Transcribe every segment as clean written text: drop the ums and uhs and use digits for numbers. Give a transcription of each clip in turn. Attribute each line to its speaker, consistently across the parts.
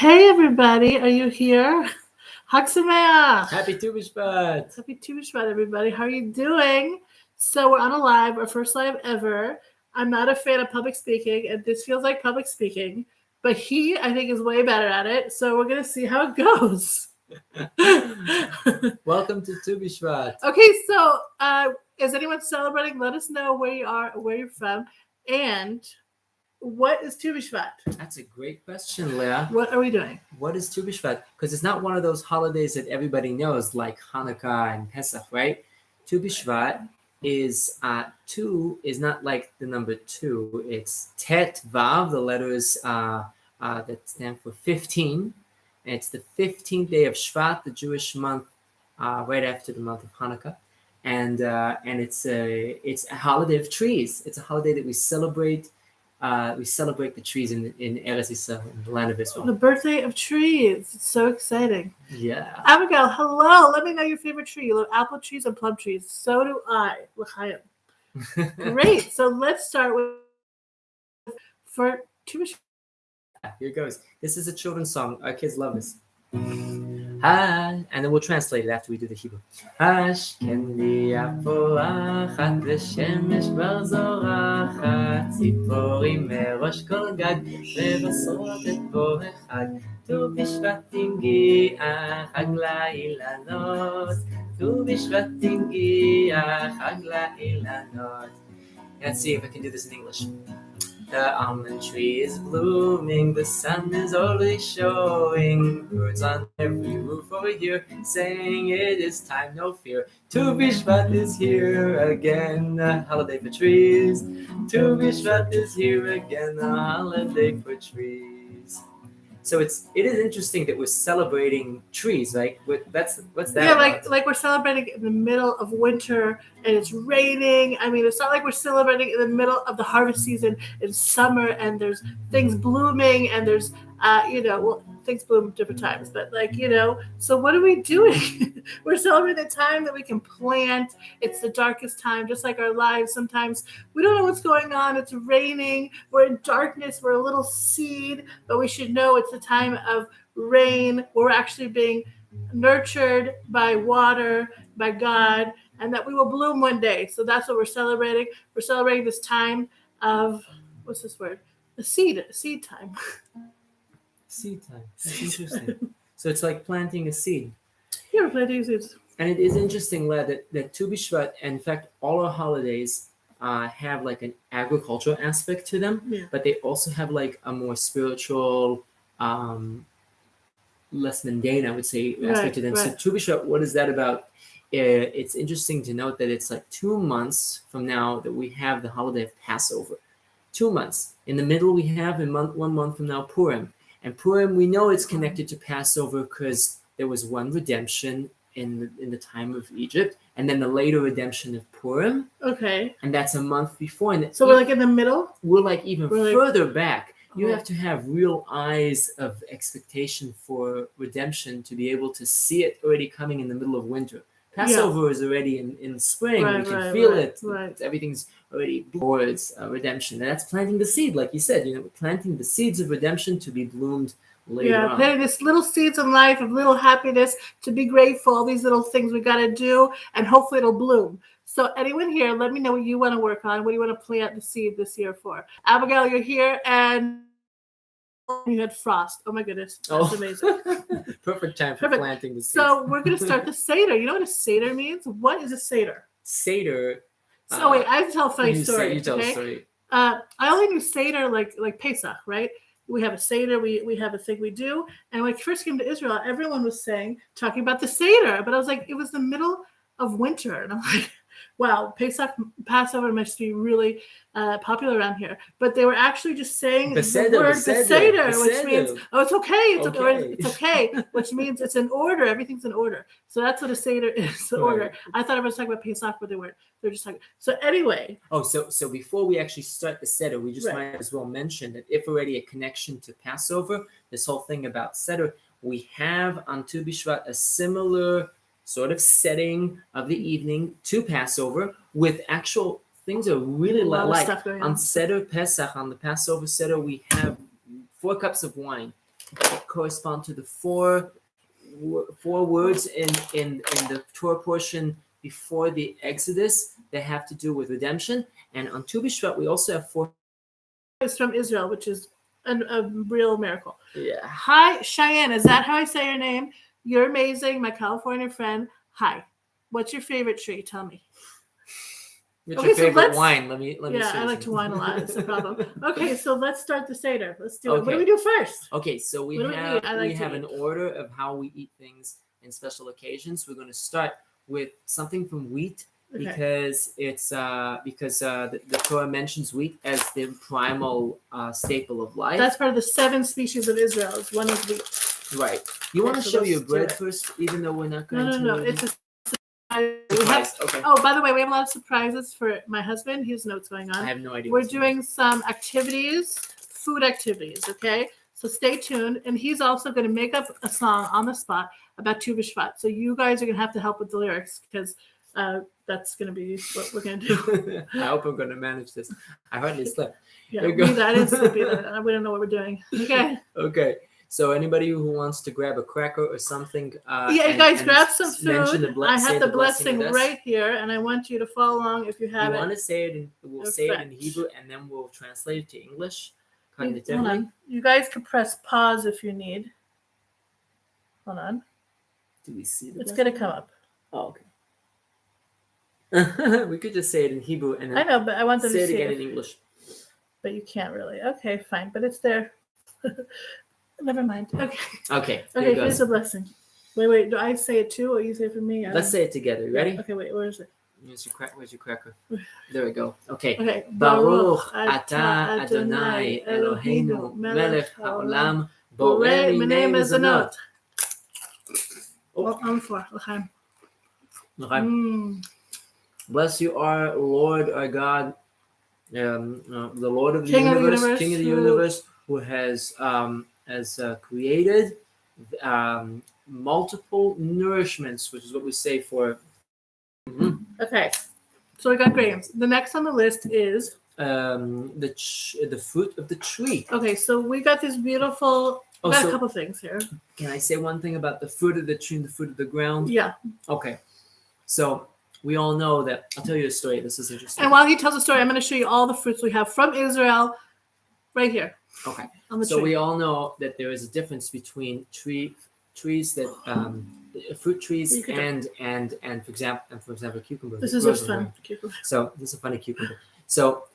Speaker 1: Hey everybody, are you here? Hag Sameach!
Speaker 2: Happy Tu Bshvat!
Speaker 1: Happy Tu Bshvat, everybody. How are you doing? So we're on a live, our first live ever. I'm not a fan of public speaking, and this feels like public speaking, but he, I think, is way better at it. So we're gonna see how it goes.
Speaker 2: Welcome to Tu Bshvat.
Speaker 1: Okay, so is anyone celebrating? Let us know where you are, where you're from, and what is Tu Bshvat?
Speaker 2: That's a great question, Leah.
Speaker 1: What are we doing?
Speaker 2: What is Tu Bshvat? Because it's not one of those holidays that everybody knows, like Hanukkah and Pesach, right? Tu Bshvat is two is not like the number two. It's Tet Vav, the letters that stand for 15. And it's the 15th day of Shvat, the Jewish month, right after the month of Hanukkah. And it's a holiday of trees. It's a holiday that we celebrate. We celebrate the trees in Eretz Yisrael, in the land of Israel.
Speaker 1: The birthday of trees. It's so exciting.
Speaker 2: Yeah.
Speaker 1: Abigail, hello. Let me know your favorite tree. You love apple trees and plum trees. So do I. L'chaim. Great. So let's start with for Tu Bshvat.
Speaker 2: Here goes. This is a children's song. Our kids love this. And then we'll translate it after we do the Hebrew. השכם לי הפורחת ושמש כבר זורחת, ציפורים מראש כל גג מבשרות את בוא החג. ט"ו בשבט הגיע חג לאילנות, ט"ו בשבט הגיע חג לאילנות. Let's see if I can do this in English. The almond tree is blooming, the sun is already showing. Birds on every roof over here saying it is time, no fear. Tu Bshvat is here again, a holiday for trees. Tu Bshvat is here again, a holiday for trees. So it is interesting that we're celebrating trees, right? What's that?
Speaker 1: Yeah,
Speaker 2: about?
Speaker 1: like we're celebrating in the middle of winter and it's raining. I mean, it's not like we're celebrating in the middle of the harvest season in summer and there's things blooming and there's things bloom at different times, but so what are we doing? We're celebrating the time that we can plant. It's the darkest time, just like our lives. Sometimes we don't know what's going on. It's raining. We're in darkness. We're a little seed, but we should know it's the time of rain. We're actually being nurtured by water, by God, and that we will bloom one day. So that's what we're celebrating. We're celebrating this time of, what's this word? A seed time.
Speaker 2: Seed time. That's interesting. So it's like planting a seed.
Speaker 1: Yeah, we're planting seeds.
Speaker 2: And it is interesting, Leah, that Tu Bshvat, and in fact, all our holidays have like an agricultural aspect to them, but they also have like a more spiritual, less mundane, I would say, aspect to them.
Speaker 1: Right.
Speaker 2: So Tu Bshvat, what is that about? It's interesting to note that it's like 2 months from now that we have the holiday of Passover. 2 months. In the middle, we have 1 month from now Purim. And Purim, we know it's connected to Passover because there was one redemption in the time of Egypt, and then the later redemption of Purim.
Speaker 1: Okay.
Speaker 2: And that's a month before. And
Speaker 1: so we're like in the middle?
Speaker 2: We're like further back. You have to have real eyes of expectation for redemption to be able to see it already coming in the middle of winter. Passover is already in spring. We can feel it. Everything's already towards redemption. And that's planting the seed, like you said, planting the seeds of redemption to be bloomed later on.
Speaker 1: Planting these little seeds in life of little happiness, to be grateful, all these little things we got to do, and hopefully it'll bloom. So anyone here, let me know what you want to work on. What do you want to plant the seed this year for? Abigail, you're here, and you had frost. Oh my goodness, that's amazing.
Speaker 2: Perfect time for planting the seeds.
Speaker 1: So we're going to start the Seder. You know what a Seder means? What is a Seder?
Speaker 2: Seder.
Speaker 1: So wait, I have to tell a funny story.
Speaker 2: You tell a story.
Speaker 1: I only knew Seder like Pesach, right? We have a Seder, we have a thing we do. And when I first came to Israel, everyone was talking about the Seder. But I was like, it was the middle of winter. And I'm like, wow, Passover must be really popular around here. But they were actually just saying the word Seder, which means, it's okay. It's okay, which means it's in order. Everything's in order. So that's what a Seder is, the order. I thought I was talking about Pesach, but they weren't. They're just talking. So anyway.
Speaker 2: So before we actually start the Seder, we just might as well mention that if already a connection to Passover, this whole thing about Seder, we have on Tu Bshvat a similar sort of setting of the evening to Passover with actual things are really like on Seder Pesach, on the Passover Seder, we have 4 cups of wine. correspond to the four words in the Torah portion before the Exodus that have to do with redemption. And on Tu Bshvat, we also have 4.
Speaker 1: It's from Israel, which is a real miracle.
Speaker 2: Yeah.
Speaker 1: Hi, Cheyenne. Is that how I say your name? You're amazing, my California friend. Hi. What's your favorite tree? Tell me.
Speaker 2: What's your favorite wine? Let me.
Speaker 1: Yeah, I like to wine a lot. It's a problem. Okay, so let's start the Seder. Let's do it.
Speaker 2: Okay.
Speaker 1: What do we do first?
Speaker 2: Okay, so we have an order of how we eat things in special occasions. We're going to start with something from wheat because it's the Torah mentions wheat as the primal staple of life.
Speaker 1: That's part of the 7 species of Israel. One is wheat.
Speaker 2: Right. You want to show your bread first, even though we're not going to.
Speaker 1: No. It's a
Speaker 2: surprise. Okay.
Speaker 1: Oh, by the way, we have a lot of surprises for my husband. He doesn't know what's going on.
Speaker 2: I have no idea.
Speaker 1: We're doing some activities, food activities, okay? So stay tuned. And he's also going to make up a song on the spot about Tu Bshvat. So you guys are going to have to help with the lyrics because that's going to be what we're going to do.
Speaker 2: I hope I'm going to manage this. I hardly slept.
Speaker 1: Yeah, me neither. I didn't sleep either. We don't know what we're doing. Okay.
Speaker 2: Okay. So anybody who wants to grab a cracker or something,
Speaker 1: guys, grab some food. I have the blessing
Speaker 2: right
Speaker 1: right here, and I want you to follow along if you have
Speaker 2: it.
Speaker 1: You
Speaker 2: want to say it, we'll say it in Hebrew, and then we'll translate it to English.
Speaker 1: Hold on. You guys can press pause if you need. Hold on.
Speaker 2: Do we see the
Speaker 1: It's going to come up.
Speaker 2: Oh, okay. We could just say it in Hebrew and then
Speaker 1: I know, but I want them
Speaker 2: say
Speaker 1: to
Speaker 2: it
Speaker 1: see
Speaker 2: again
Speaker 1: it.
Speaker 2: in English.
Speaker 1: But you can't really. Okay, fine. But it's there. Never mind. Okay.
Speaker 2: Okay.
Speaker 1: Here's the blessing. Wait. Do I say it too, or you say it for me?
Speaker 2: Let's say it together. You ready?
Speaker 1: Okay. Wait. Where is it?
Speaker 2: Where's your cracker? There we go. Okay.
Speaker 1: Okay.
Speaker 2: Baruch atah Adonai Eloheinu melech haolam borei minei mezonot.
Speaker 1: Oh, on the floor. L'chaim.
Speaker 2: Bless you, our Lord, our God, the Lord of the universe, King of the universe, who has created multiple nourishments, which is what we say for.
Speaker 1: Okay, so we got grains. The next on the list is
Speaker 2: the fruit of the tree.
Speaker 1: Okay, so we got this beautiful. We got a couple things here.
Speaker 2: Can I say one thing about the fruit of the tree and the fruit of the ground?
Speaker 1: Yeah.
Speaker 2: Okay, so we all know that. I'll tell you a story. This is interesting.
Speaker 1: And while he tells a story, I'm going to show you all the fruits we have from Israel, right here.
Speaker 2: Okay.
Speaker 1: On the
Speaker 2: so
Speaker 1: tree.
Speaker 2: We all know that there is a difference between trees that fruit trees and for example cucumbers.
Speaker 1: This is just fun. Cucumber.
Speaker 2: So this is a funny cucumber. So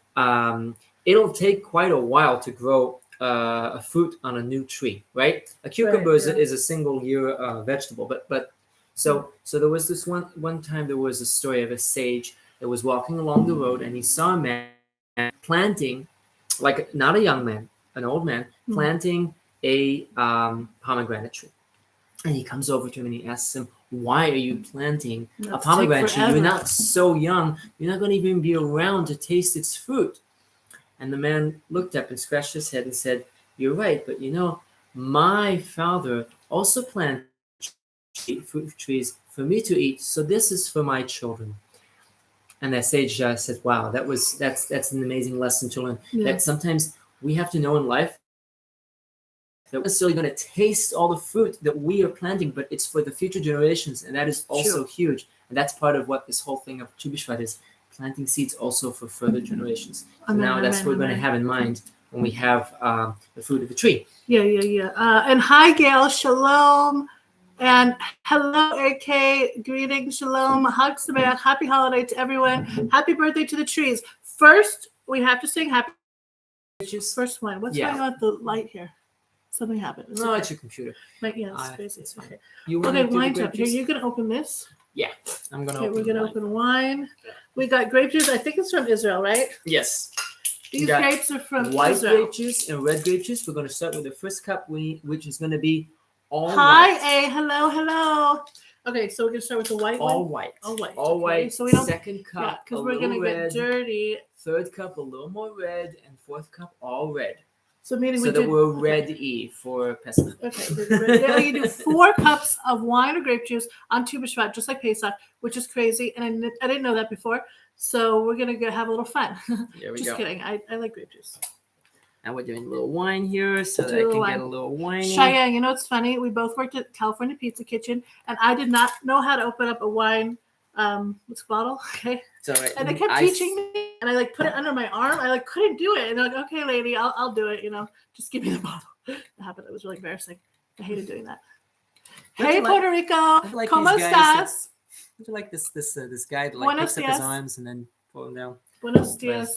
Speaker 2: it'll take quite a while to grow a fruit on a new tree, right? A cucumber is a single year vegetable, but so there was this one time there was a story of a sage that was walking along the road and he saw a man planting, like not a young man, an old man planting a pomegranate tree. And he comes over to him and he asks him, "Why are you planting a pomegranate tree? You're not so young. You're not going to even be around to taste its fruit." And the man looked up and scratched his head and said, "You're right, but my father also planted fruit trees for me to eat, so this is for my children." And that sage said, "Wow, that's an amazing lesson to learn. That sometimes we have to know in life that we're not necessarily going to taste all the fruit that we are planting, but it's for the future generations, and that is also huge. And that's part of what this whole thing of Tu Bshvat is, planting seeds also for further generations. So now that's what we're going to have in mind when we have the fruit of the tree.
Speaker 1: Yeah. And hi, Gail. Shalom. And hello, AK. Greetings. Shalom. Hag Sameach. Happy holiday to everyone. Happy birthday to the trees. First, we have to sing happy. First one. What's going on with the light here? Something happened.
Speaker 2: No, it's your computer.
Speaker 1: It's crazy. Okay.
Speaker 2: Okay,
Speaker 1: wine time. Here, you're going to open this?
Speaker 2: Yeah, I'm going to open
Speaker 1: we're going to open wine. We got grape juice. I think it's from Israel, right?
Speaker 2: Yes.
Speaker 1: These grapes are from
Speaker 2: white
Speaker 1: Israel.
Speaker 2: Grape juice and red grape juice. We're going to start with the first cup, which is going to be all white.
Speaker 1: Hi, A. Hello. Okay, so we're going to start with the white
Speaker 2: all
Speaker 1: one?
Speaker 2: White.
Speaker 1: All white.
Speaker 2: All white.
Speaker 1: So we don't,
Speaker 2: second cup,
Speaker 1: because we're going to get dirty.
Speaker 2: Third cup, a little more red. And fourth cup, all red.
Speaker 1: So meaning
Speaker 2: we're ready for Pesach.
Speaker 1: Okay. You do 4 cups of wine or grape juice on Tu Bshvat, just like Pesach, which is crazy. And I didn't know that before. So we're going to have a little fun.
Speaker 2: Here we
Speaker 1: just
Speaker 2: go.
Speaker 1: kidding. I like grape juice.
Speaker 2: And we're doing a little wine here so that I
Speaker 1: Do a
Speaker 2: can
Speaker 1: wine.
Speaker 2: get a little wine.
Speaker 1: Cheyenne, you know what's funny? We both worked at California Pizza Kitchen, and I did not know how to open up a wine what's the bottle? Okay.
Speaker 2: So
Speaker 1: And they kept teaching me, and I like put it under my arm. I like couldn't do it, and they're like, "Okay, lady, I'll do it. You know, just give me the bottle." That happened. It was really embarrassing. I hated doing that. Hey, Puerto Rico, ¿cómo estás?
Speaker 2: I like this guy that like picks up his arms and then pull them down.
Speaker 1: Buenos dias,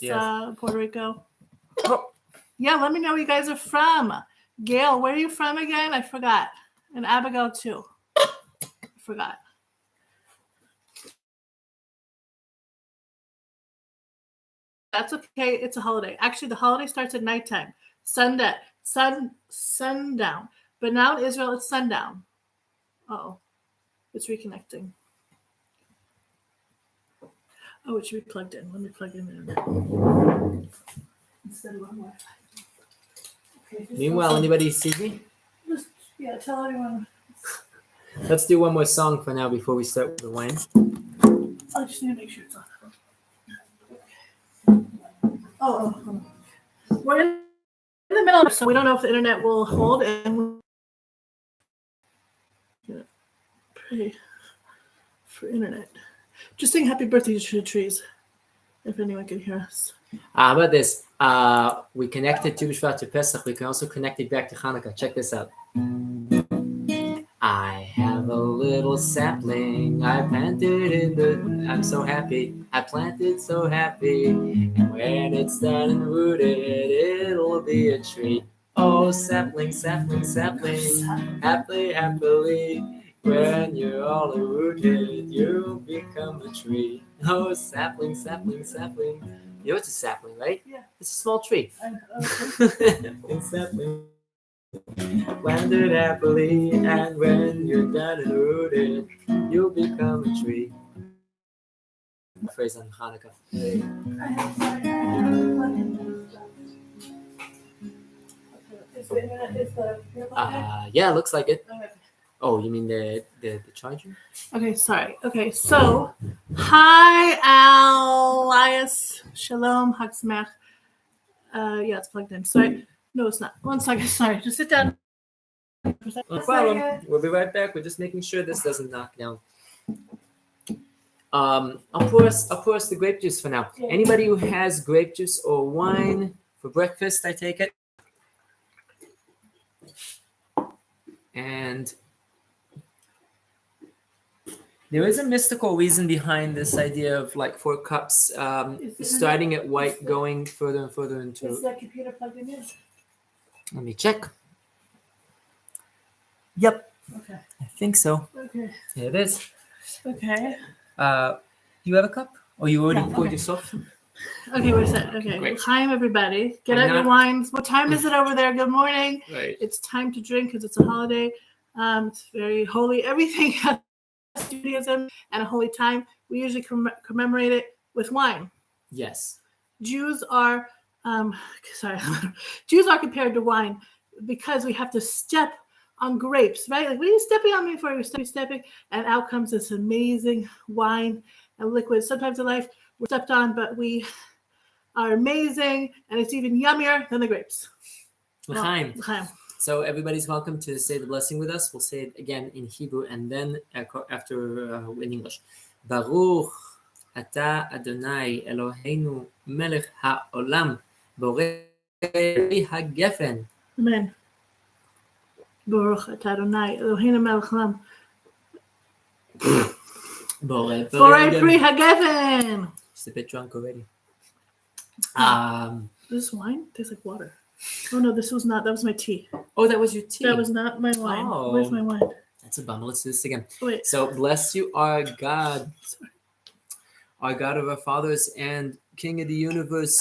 Speaker 1: Puerto Rico. Oh. Yeah, let me know where you guys are from. Gail, where are you from again? I forgot. And Abigail too. I forgot. That's okay. It's a holiday. Actually, the holiday starts at nighttime. Sundown. But now in Israel, it's sundown. Uh-oh. It's reconnecting. Oh, it should be plugged in. Let me plug in there. Instead of on Wi-Fi. Okay,
Speaker 2: Meanwhile, anybody see me?
Speaker 1: Yeah, tell everyone.
Speaker 2: Let's do one more song for now before we start with the wine.
Speaker 1: I just need to make sure it's on. Oh. We're in the middle, so we don't know if the internet will hold, and we're pray for internet. Just sing happy birthday to the trees, if anyone can hear us.
Speaker 2: How about this? We connected Tu Bshvat to Pesach. We can also connect it back to Hanukkah. Check this out. I have a little sapling I planted in the... I'm so happy. I planted so happy. And when it's done and rooted, it'll be a tree. Oh, sapling, sapling, sapling. Happily, happily. When you're all rooted, you'll become a tree. Oh, sapling, sapling, sapling. You know it's a sapling, right?
Speaker 1: Yeah.
Speaker 2: It's a small tree. It's sapling. Planted happily, and when you're done and rooted, you'll become a tree. Phrase on Hanukkah. Yeah, looks like it. Oh, you mean the charger?
Speaker 1: Okay, sorry. Okay, so hi, Elias. Shalom, Hag Sameach. Yeah, it's plugged in. Sorry. No, it's not. 1 second. Sorry. Just sit down.
Speaker 2: No problem. We'll be right back. We're just making sure this doesn't knock down. I'll pour us the grape juice for now. Anybody who has grape juice or wine for breakfast, I take it. And there is a mystical reason behind this idea of like 4 cups, starting at white, going further and further into.
Speaker 1: Is that computer plugged in?
Speaker 2: Let me check. Yep.
Speaker 1: Okay.
Speaker 2: I think so.
Speaker 1: Okay.
Speaker 2: Here it is.
Speaker 1: Okay.
Speaker 2: You have a cup? Or you already poured yourself?
Speaker 1: Okay, wait a second. Okay.
Speaker 2: Great.
Speaker 1: Hi, everybody. Get out your wines. What time is it over there? Good morning.
Speaker 2: Right.
Speaker 1: It's time to drink because it's a holiday. It's very holy. Everything has Judaism and a holy time. We usually commemorate it with wine.
Speaker 2: Yes.
Speaker 1: Jews are Jews are compared to wine because we have to step on grapes, right? Like, what are you stepping on me for? You're stepping, and out comes this amazing wine and liquid. Sometimes in life we're stepped on, but we are amazing, and it's even yummier than the grapes.
Speaker 2: L'chaim.
Speaker 1: L'chaim.
Speaker 2: So everybody's welcome to say the blessing with us. We'll say it again in Hebrew and then after in English. Baruch Ata Adonai Eloheinu Melech HaOlam Borei HaGefen.
Speaker 1: Amen. Baruch Ata Adonai Eloheinu Melech HaOlam Borei Pri HaGefen.
Speaker 2: Just a bit drunk already.
Speaker 1: This wine tastes like water. Oh no, this was not. That was my tea.
Speaker 2: Oh, that was your tea.
Speaker 1: That was not my wine.
Speaker 2: Oh.
Speaker 1: Where's my wine?
Speaker 2: That's a bummer. Let's do this again.
Speaker 1: Wait.
Speaker 2: So bless you, our God, our God of our fathers and King of the universe,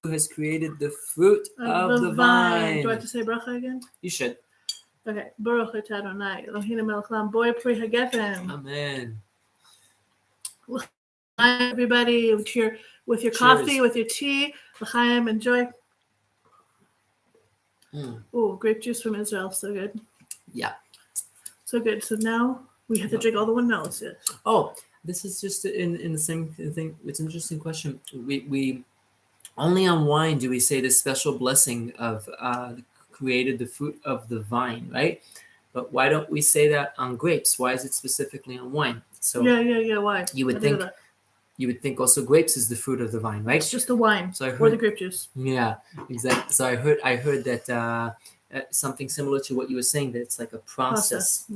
Speaker 2: who has created the fruit of the vine.
Speaker 1: Do I have to say bracha again?
Speaker 2: You should.
Speaker 1: Okay. Baruch Atah Adonai Eloheinu melech haolam borei pri hagefen.
Speaker 2: Amen.
Speaker 1: Hi, everybody, with your coffee, with your tea. L'chaim, enjoy. Oh, grape juice from Israel, so good.
Speaker 2: Yeah.
Speaker 1: So good. So now we have to drink all the one now. Yes.
Speaker 2: Oh, this is just in the same thing. It's an interesting question. We Only on wine do we say the special blessing of created the fruit of the vine, right? But why don't we say that on grapes? Why is it specifically on wine? So
Speaker 1: Yeah. Why?
Speaker 2: you would
Speaker 1: I didn't know
Speaker 2: think
Speaker 1: that.
Speaker 2: you would think also grapes is the fruit of the vine, right?
Speaker 1: It's just the wine
Speaker 2: So I
Speaker 1: or the
Speaker 2: heard,
Speaker 1: grape juice.
Speaker 2: yeah, exactly. So I heard that something similar to what you were saying, that it's like a process,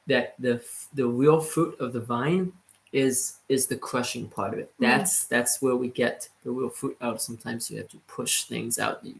Speaker 2: that the real fruit of the vine is the crushing part of it. That's where we get the real fruit out. Sometimes you have to push things out. You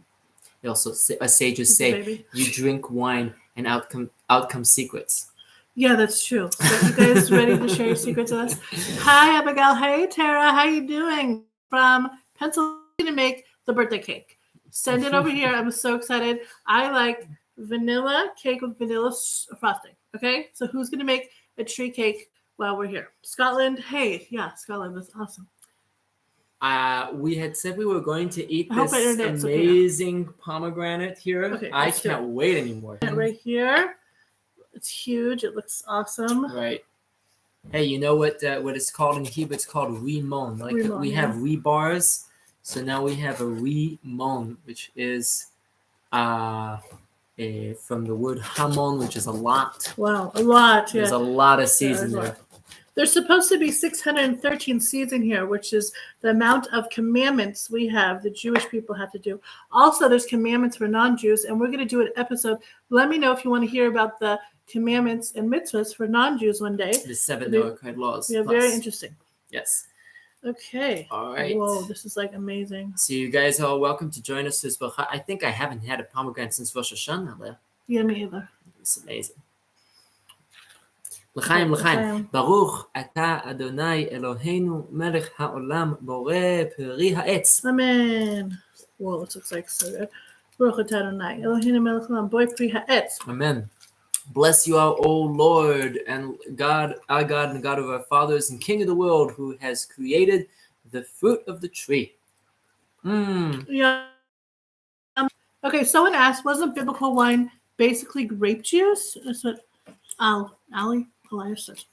Speaker 2: also say, sages say,
Speaker 1: Baby.
Speaker 2: you drink wine and outcome secrets.
Speaker 1: Yeah, that's true. So you guys ready to share your secrets with us? Hi, Abigail. Hey, Tara. How you doing? From Pennsylvania to make the birthday cake. Send it over here. I'm so excited. I like vanilla cake with vanilla frosting. Okay, so who's gonna make a tree cake while we're here? Scotland. Hey, yeah, Scotland. That's awesome.
Speaker 2: We had said we were going to eat
Speaker 1: I hope my
Speaker 2: this
Speaker 1: internet's okay now.
Speaker 2: amazing pomegranate here.
Speaker 1: Okay,
Speaker 2: I
Speaker 1: let's do
Speaker 2: can't
Speaker 1: it.
Speaker 2: wait anymore.
Speaker 1: Right here. It's huge. It looks awesome.
Speaker 2: Right. Hey, you know what it's called in Hebrew? It's called rimon. Like
Speaker 1: Rimon,
Speaker 2: we have rebars, so now we have a rimon, which is from the word hamon, which is a lot.
Speaker 1: Wow, a lot.
Speaker 2: There's
Speaker 1: Yeah.
Speaker 2: a lot of seeds in
Speaker 1: there's a
Speaker 2: there.
Speaker 1: lot. There's supposed to be 613 seeds in here, which is the amount of commandments we have, the Jewish people have to do. Also, there's commandments for non-Jews, and we're going to do an episode. Let me know if you want to hear about the commandments and mitzvahs for non-Jews one day.
Speaker 2: The 7 Noahide laws.
Speaker 1: Yeah, very interesting.
Speaker 2: Yes.
Speaker 1: Okay.
Speaker 2: All right.
Speaker 1: Whoa, this is like amazing.
Speaker 2: So you guys are welcome to join us. I think I haven't had a pomegranate since Rosh Hashanah, Leah.
Speaker 1: Yeah, me either.
Speaker 2: It's amazing. לחיים, לחיים. ברוך אתה אדוני אלוהינו מלך העולם בורא פרי העץ.
Speaker 1: Amen. Whoa, this looks like so good. Baruch atah Adonai Eloheinu melech haolam borei pri ha'etz.
Speaker 2: Amen. Bless you, our O Lord and God, our God and God of our fathers and King of the world, who has created the fruit of the tree.
Speaker 1: Yeah. Okay, someone asked, wasn't biblical wine basically grape juice? That's what Elias says.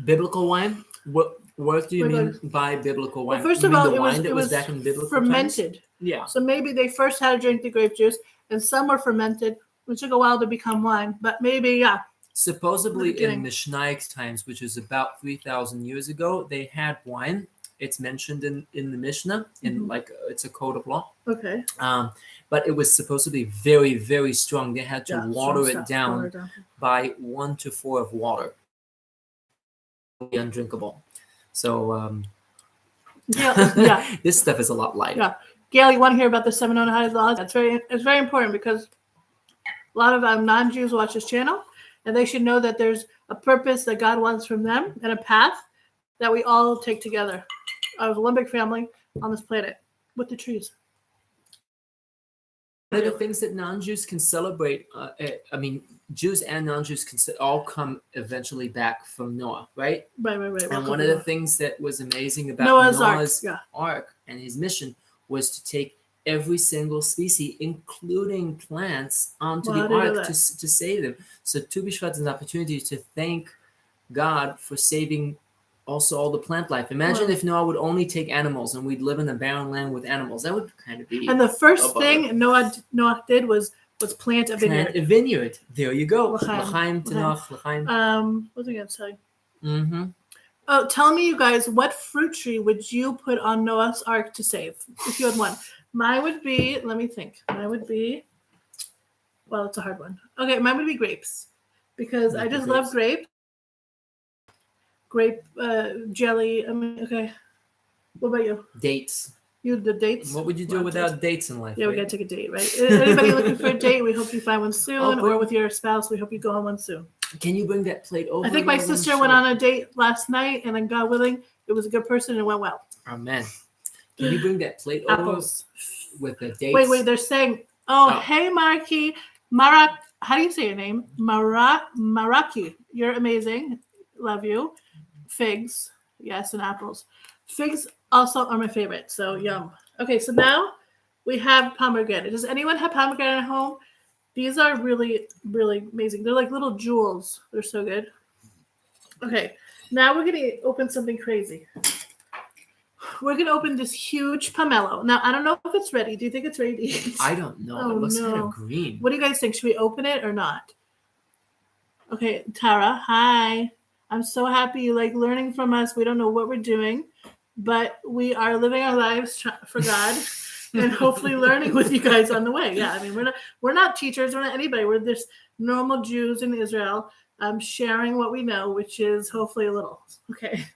Speaker 2: Biblical wine? What do you mean by biblical wine?
Speaker 1: Well, first of all,
Speaker 2: the wine that was back in biblical
Speaker 1: fermented.
Speaker 2: Times? Yeah.
Speaker 1: So maybe they first had to drink the grape juice, and some were fermented, which took a while to become wine. But maybe, yeah.
Speaker 2: Supposedly in Mishnaic times, which is about 3,000 years ago, they had wine. It's mentioned in the Mishnah, in it's a code of law.
Speaker 1: Okay.
Speaker 2: But it was supposed to be very, very strong. They had to water it down by 1 to 4 of water. Undrinkable. So
Speaker 1: yeah.
Speaker 2: This stuff is a lot lighter.
Speaker 1: Yeah. Gail, you want to hear about the 7 Noahide laws? It's very important because a lot of non-Jews watch this channel, and they should know that there's a purpose that God wants from them and a path that we all take together as a Olympic family on this planet with the trees.
Speaker 2: One of the things that non-Jews can celebrate, Jews and non-Jews can all come eventually back from Noah, right?
Speaker 1: Right.
Speaker 2: And one of the things that was amazing about Noah's Ark and his mission was to take every single species, including plants, onto the ark to save them. So Tu Bshvat is an opportunity to thank God for saving also all the plant life. Imagine if Noah would only take animals and we'd live in a barren land with animals. That would kind of be.
Speaker 1: And the first thing Noah did was plant a vineyard.
Speaker 2: Plant a vineyard. There you go.
Speaker 1: L'chaim.
Speaker 2: L'chaim.
Speaker 1: What was I going to say?
Speaker 2: Mm-hmm.
Speaker 1: Oh, tell me, you guys, what fruit tree would you put on Noah's Ark to save if you had one? Mine would be, let me think. Well, it's a hard one. Okay, mine would be grapes because I just love grapes. Grape jelly. Okay. What about you?
Speaker 2: Dates.
Speaker 1: You the dates?
Speaker 2: What would you do without dates in life?
Speaker 1: Yeah, we got to take a date, right? Anybody looking for a date? We hope you find one soon. Or with your spouse, we hope you go on one soon.
Speaker 2: Can you bring that plate over?
Speaker 1: I think my sister went on a date last night, and then God willing, it was a good person and it went well.
Speaker 2: Amen. Can you bring that plate over with the dates?
Speaker 1: Wait. They're saying, hey, Marky. How do you say your name? Maraki. You're amazing. Love you. Figs. Yes, and apples. Figs also are my favorite. So yum. Okay, so now we have pomegranate. Does anyone have pomegranate at home? These are really, really amazing. They're like little jewels. They're so good. Okay, now we're going to open something crazy. we're going to open this huge pomelo. Now, I don't know if it's ready. Do you think it's ready to eat?
Speaker 2: I don't know.
Speaker 1: Oh,
Speaker 2: it looks kind
Speaker 1: no.
Speaker 2: of green.
Speaker 1: What do you guys think? Should we open it or not? Okay, Tara, hi. I'm so happy you like learning from us. We don't know what we're doing, but we are living our lives for God and hopefully learning with you guys on the way. Yeah, I mean, we're not teachers, we're not anybody. We're just normal Jews in Israel sharing what we know, which is hopefully a little. Okay.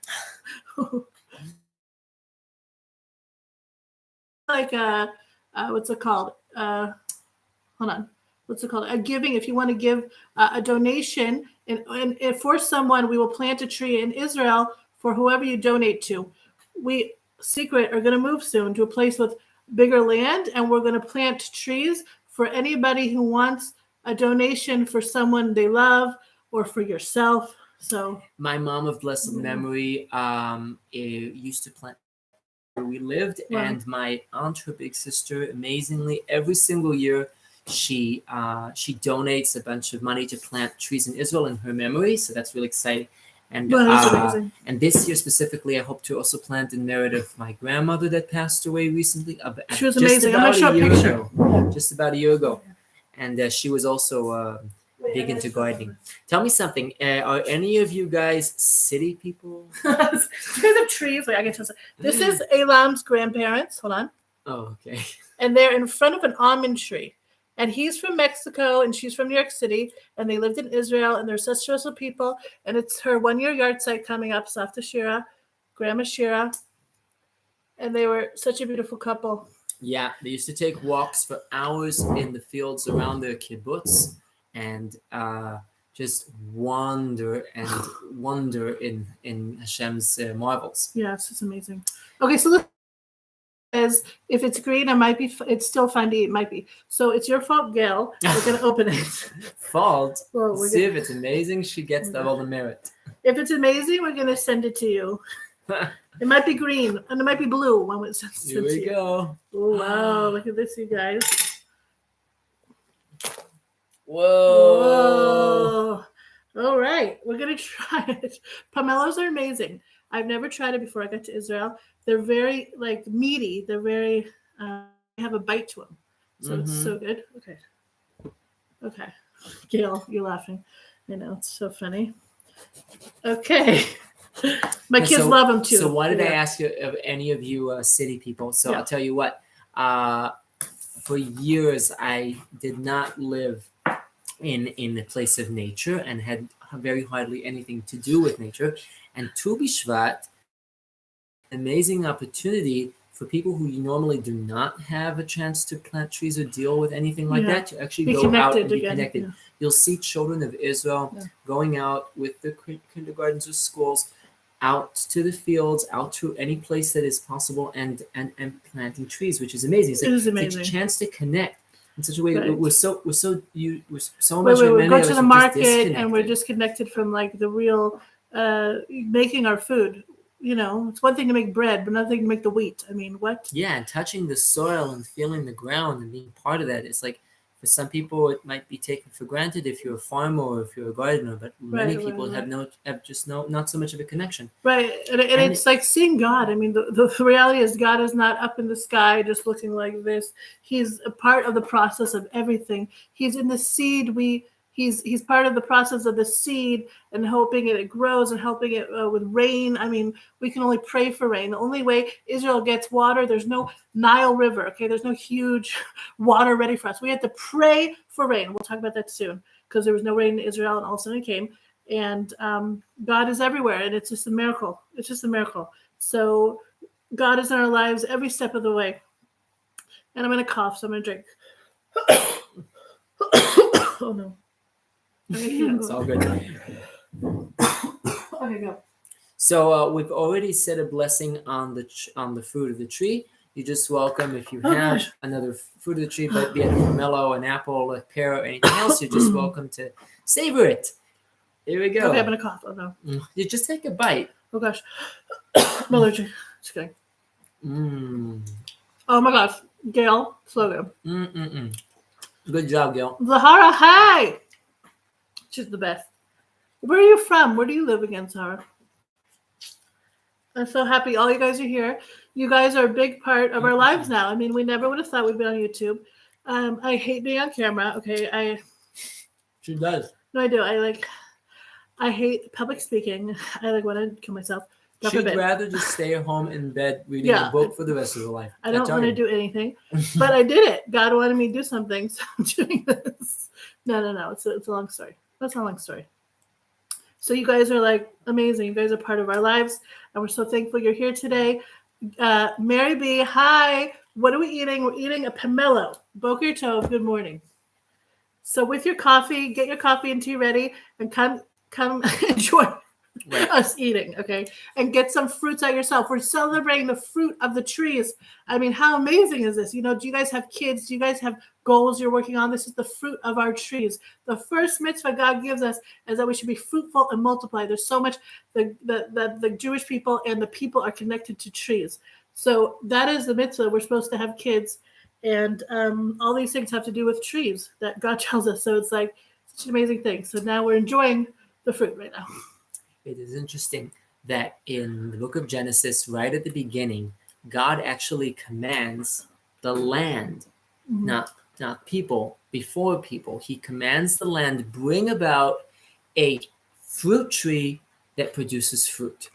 Speaker 1: Like what's it called? Hold on. What's it called? A giving. If you want to give a donation, and for someone, we will plant a tree in Israel for whoever you donate to. We secret are going to move soon to a place with bigger land, and we're going to plant trees for anybody who wants a donation for someone they love or for yourself. So
Speaker 2: my mom of blessed memory used to plant where we lived, and my aunt, her big sister, amazingly, every single year she donates a bunch of money to plant trees in Israel in her memory. So that's really exciting. And and this year specifically, I hope to also plant in merit of my grandmother that passed away recently.
Speaker 1: She was amazing. I'm gonna show a picture.
Speaker 2: Just about a year ago, and she was also big into gardening. Tell me something. Are any of you guys city people?
Speaker 1: Do you guys have trees? Wait, I can tell you. This is Aylam's grandparents. Hold on.
Speaker 2: Oh, okay.
Speaker 1: And they're in front of an almond tree. And he's from Mexico and she's from New York City. And they lived in Israel and they're such special people. And it's her 1-year yard site coming up, Safta Shira, Grandma Shira. And they were such a beautiful couple.
Speaker 2: Yeah, they used to take walks for hours in the fields around their kibbutz and just wonder in Hashem's marvels.
Speaker 1: Yes, it's amazing. Okay, so look, as if it's green, it's still fun to eat. It might be. So it's your fault, Gail. We're gonna open it.
Speaker 2: Fault? Well, see if it's amazing. She gets all the merit.
Speaker 1: If it's amazing, we're gonna send it to you. It might be green and it might be blue when it's sent to you.
Speaker 2: Here we go.
Speaker 1: Oh, wow, look at this, you guys.
Speaker 2: Whoa.
Speaker 1: All right, we're going to try it. Pomelos are amazing. I've never tried it before I got to Israel. They're very, meaty. They're very, they have a bite to them. So it's so good. Okay. Gail, you're laughing. I know, it's so funny. Okay. My kids love them too.
Speaker 2: So why did I ask you of any of you city people? So I'll tell you what. For years, I did not live in a place of nature and had very hardly anything to do with nature. And Tu Bshvat, amazing opportunity for people who normally do not have a chance to plant trees or deal with anything like that to actually go out and be connected. Yeah. You'll see children of Israel going out with the kindergartens or schools out to the fields, out to any place that is possible, and planting trees, which is amazing. It's a chance to connect in such a way. We're so much.
Speaker 1: We go to the market and we're disconnected from the real making our food. It's one thing to make bread, but another thing to make the wheat. I mean, what?
Speaker 2: Yeah, and touching the soil and feeling the ground and being part of that. It's like, for some people, it might be taken for granted if you're a farmer or if you're a gardener, but many people have not so much of a connection.
Speaker 1: Right, and it's like seeing God. I mean, the reality is God is not up in the sky just looking like this. He's a part of the process of everything. He's in the seed. He's part of the process of the seed and hoping it grows and helping it with rain. I mean, we can only pray for rain. The only way Israel gets water, there's no Nile River, okay? There's no huge water ready for us. We have to pray for rain. We'll talk about that soon because there was no rain in Israel and all of a sudden it came. And God is everywhere and it's just a miracle. It's just a miracle. So God is in our lives every step of the way. And I'm going to cough, so I'm going to drink. Oh, no.
Speaker 2: It's all good.
Speaker 1: Okay, go.
Speaker 2: So we've already said a blessing on the fruit of the tree. You're just welcome if you have another fruit of the tree, but be it a pomelo, an apple, a pear, or anything else. You're just welcome to savor it. Here we go.
Speaker 1: Okay, I'm gonna cough. Oh no!
Speaker 2: You just take a bite.
Speaker 1: Oh gosh, I'm allergic. Just kidding. Oh my gosh, Gail, so good.
Speaker 2: Good job, Gail.
Speaker 1: Zahara, hi. She's the best. Where are you from? Where do you live again, Zahara? I'm so happy all you guys are here. You guys are a big part of our lives now. I mean, we never would have thought we'd be on YouTube. I hate being on camera. Okay,
Speaker 2: She does.
Speaker 1: no, I do. I hate public speaking. I want to kill myself. God
Speaker 2: She'd
Speaker 1: forbid.
Speaker 2: rather just stay at home in bed reading a book for the rest of her life.
Speaker 1: I don't want to do anything, but I did it. God wanted me to do something, so I'm doing this. No. It's a long story. That's not a long story. So you guys are like amazing. You guys are part of our lives, and we're so thankful you're here today. Mary B, hi. What are we eating? We're eating a pomelo. Boker Tov, good morning. So with your coffee, get your coffee and tea ready, and come enjoy us eating, okay? And get some fruits out yourself. We're celebrating the fruit of the trees. I mean, how amazing is this? You know, do you guys have kids? Do you guys have goals you're working on? This is the fruit of our trees. The first mitzvah God gives us is that we should be fruitful and multiply. There's so much the Jewish people and the people are connected to trees. So that is the mitzvah. We're supposed to have kids. And all these things have to do with trees that God tells us. So it's like such an amazing thing. So now we're enjoying the fruit right now.
Speaker 2: It is interesting that in the book of Genesis, right at the beginning, God actually commands the land, not people, before people. He commands the land, bring about a fruit tree that produces fruit.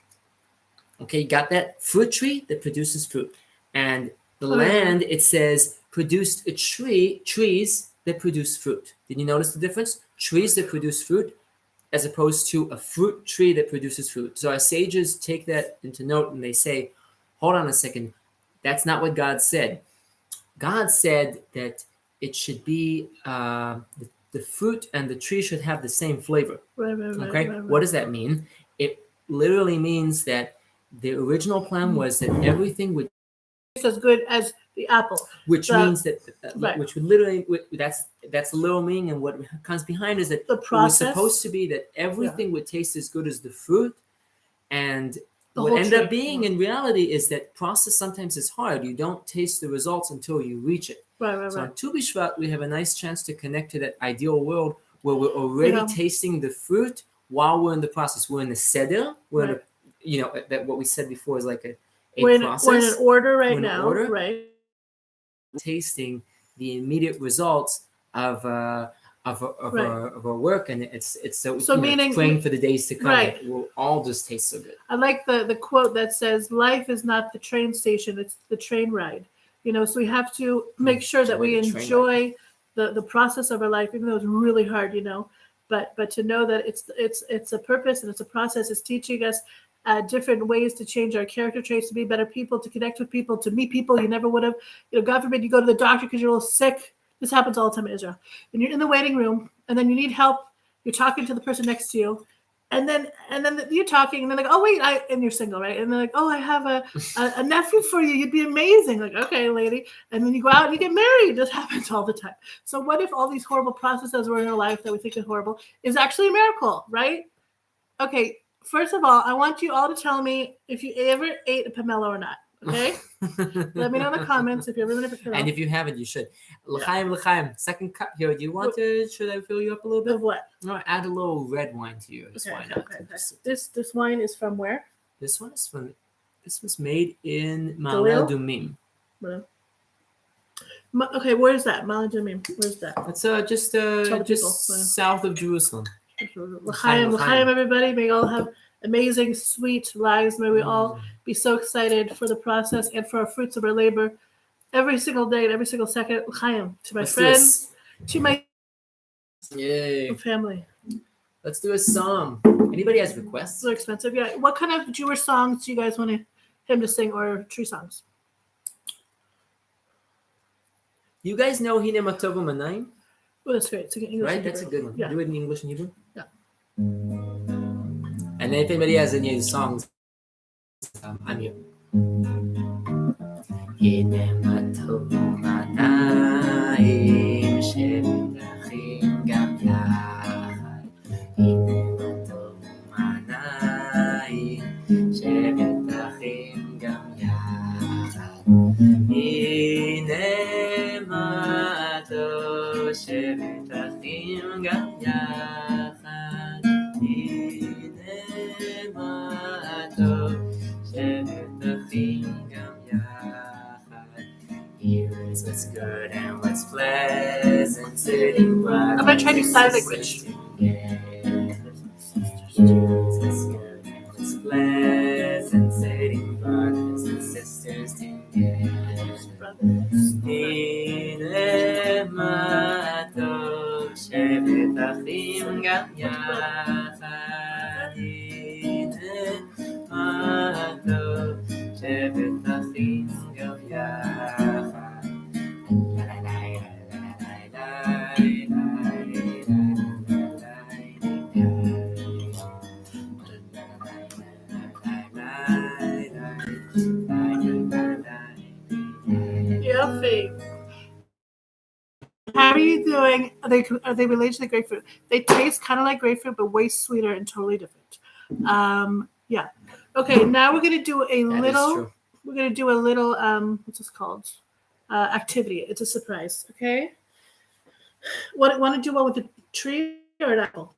Speaker 2: Okay, you got that? Fruit tree that produces fruit. And the land, it says, produced a trees that produce fruit. Did you notice the difference? Trees that produce fruit as opposed to a fruit tree that produces fruit. So our sages take that into note and they say, hold on a second, that's not what God said. God said that it should be the fruit and the tree should have the same flavor. Okay, what does that mean? It literally means that the original plan was that everything would
Speaker 1: taste as good as the apple,
Speaker 2: which means that which would literally that's the literal meaning, and what comes behind is that
Speaker 1: the process
Speaker 2: it was supposed to be that everything would taste as good as the fruit, and
Speaker 1: the
Speaker 2: what ended up being in reality is that process sometimes is hard. You don't taste the results until you reach it. So on Tu Bshvat, we have a nice chance to connect to that ideal world where we're already tasting the fruit while we're in the process. We're in the Seder. We're in a, you know, that what we said before is like a process.
Speaker 1: We're in an order right now, right?
Speaker 2: Tasting the immediate results of our work, and it's so meaning praying for the days to come. Right. It will all just taste so good.
Speaker 1: I like the quote that says, "Life is not the train station; it's the train ride." You know, so we have to make sure that we enjoy the process of our life, even though it's really hard. You know, but to know that it's a purpose and it's a process. It's teaching us different ways to change our character traits, to be better people, to connect with people, to meet people you never would have. You know, God forbid you go to the doctor because you're a little sick. This happens all the time in Israel. And you're in the waiting room, and then you need help. You're talking to the person next to you, and then you're talking, and they're like, "Oh wait, and you're single, right?" And they're like, "Oh, I have a nephew for you. You'd be amazing." Like, okay, lady. And then you go out and you get married. This happens all the time. So what if all these horrible processes were in our life that we think are horrible is actually a miracle, right? Okay. First of all, I want you all to tell me if you ever ate a pomelo or not. Okay? Let me know in the comments if you ever ate a pomelo.
Speaker 2: And if you haven't, you should. L'chaim, second cup here. Do you want to? Should I fill you up a little bit?
Speaker 1: Of what?
Speaker 2: No, add a little red wine to yours.
Speaker 1: Okay,
Speaker 2: Why not?
Speaker 1: Okay. This wine is from where?
Speaker 2: This one is from. This was made in Ma'ale Adumim.
Speaker 1: Okay, where's that? Ma'ale Adumim. Where's that?
Speaker 2: It's just south of Jerusalem.
Speaker 1: L'chaim, everybody. May you all have amazing, sweet lives. May we all be so excited for the process and for our fruits of our labor every single day and every single second. L'chaim, to my friends, to my family.
Speaker 2: Let's do a song. Anybody has requests?
Speaker 1: They're expensive. Yeah. What kind of Jewish songs do you guys want him to sing, or tree songs?
Speaker 2: You guys know Hine Matov Manayim?
Speaker 1: Oh, that's great. Sing it in English.
Speaker 2: Right? That's a good one.
Speaker 1: Yeah.
Speaker 2: Do it in English and Hebrew?
Speaker 1: Yeah.
Speaker 2: And if anybody has any songs, I'm here. Hine Matov Manayim Shebitachim Gam Yachad. Hine Matov Manayim Shebitachim Gam Yachad. Hine Matov Shebitachim Gam Yachad. Hine Matov what's good and what's pleasant, sitting
Speaker 1: I'm gonna try to do sign language.
Speaker 2: What's good and what's pleasant, sitting brothers and sisters together. הנה מה טוב, שבת אחים גם יחד. הנה מה טוב, שבת אחים גם יחד.
Speaker 1: Yummy. How are you doing? Are they related to the grapefruit? They taste kind of like grapefruit, but way sweeter and totally different. Yeah. Okay. Now we're gonna do a little. We're gonna do a little. What's this called? Activity. It's a surprise. Okay. Want to do one with the tree or an apple?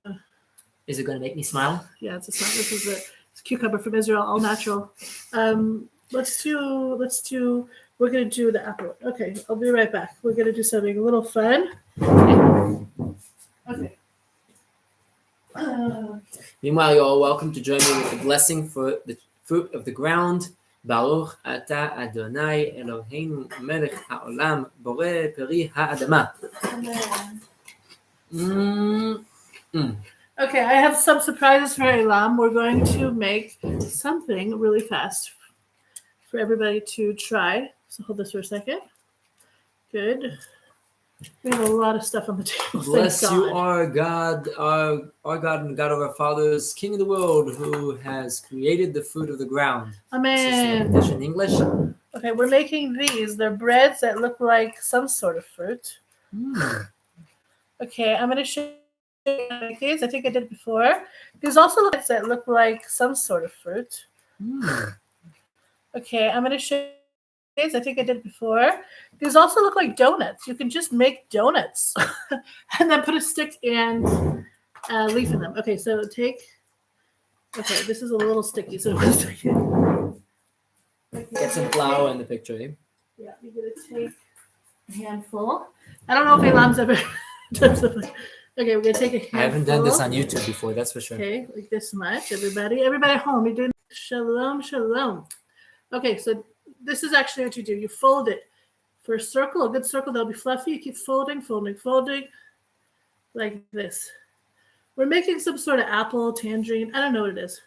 Speaker 2: Is it going to make me smile?
Speaker 1: Yeah, it's a smile. This is a cucumber from Israel, all natural. Let's do. We're gonna do the apple. Okay, I'll be right back. We're gonna do something a little fun. Okay.
Speaker 2: Meanwhile, you're all welcome to join me with the blessing for the fruit of the ground. Baruch ata Adonai Eloheinu melech haolam borei peri ha'adama.
Speaker 1: Okay, I have some surprises for Aylam. We're going to make something really fast for everybody to try. So hold this for a second. Good. We have a lot of stuff on the table.
Speaker 2: Bless you, our God, our God and God of our fathers, King of the world, who has created the fruit of the ground.
Speaker 1: Amen.
Speaker 2: This is in English.
Speaker 1: Okay, we're making these. They're breads that look like some sort of fruit. Okay, I'm going to show you like these. I think I did it before. These also look that look like some sort of fruit. Okay, I'm going to show you these. I think I did it before. These also look like donuts. You can just make donuts and then put a stick and leaf in them. Okay, so take. Okay, this is a little sticky. So
Speaker 2: get some flour in the picture. Eh?
Speaker 1: Yeah, you're gonna take a handful. I don't know if Aylam's ever done something. Okay, we're gonna take a handful.
Speaker 2: I haven't done this on YouTube before, that's for sure.
Speaker 1: Okay, like this much. Everybody at home, you're doing shalom, shalom. Okay, so this is actually what you do. You fold it for a circle, a good circle that'll be fluffy. You keep folding, folding, folding, like this. We're making some sort of apple, tangerine. I don't know what it is.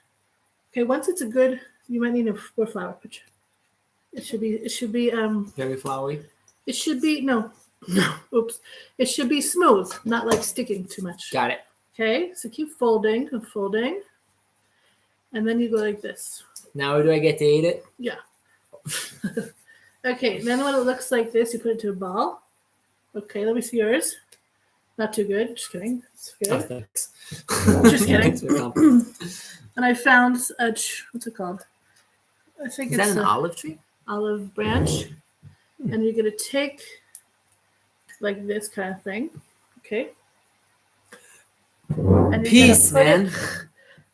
Speaker 1: Okay, once it's a good, you might need more flour. It should be
Speaker 2: very floury.
Speaker 1: It should be no. Oops. It should be smooth, not like sticking too much.
Speaker 2: Got it.
Speaker 1: Okay, so keep folding and folding. And then you go like this.
Speaker 2: Now do I get to eat it?
Speaker 1: Yeah. Okay, then when it looks like this, you put it into a ball. Okay, let me see yours. Not too good. Just kidding. It's good.
Speaker 2: Oh, thanks.
Speaker 1: Just kidding. And I found what's it called? I think
Speaker 2: is
Speaker 1: it's
Speaker 2: that an olive tree?
Speaker 1: Olive branch. And you're gonna take like this kind of thing. Okay. And
Speaker 2: peace, man.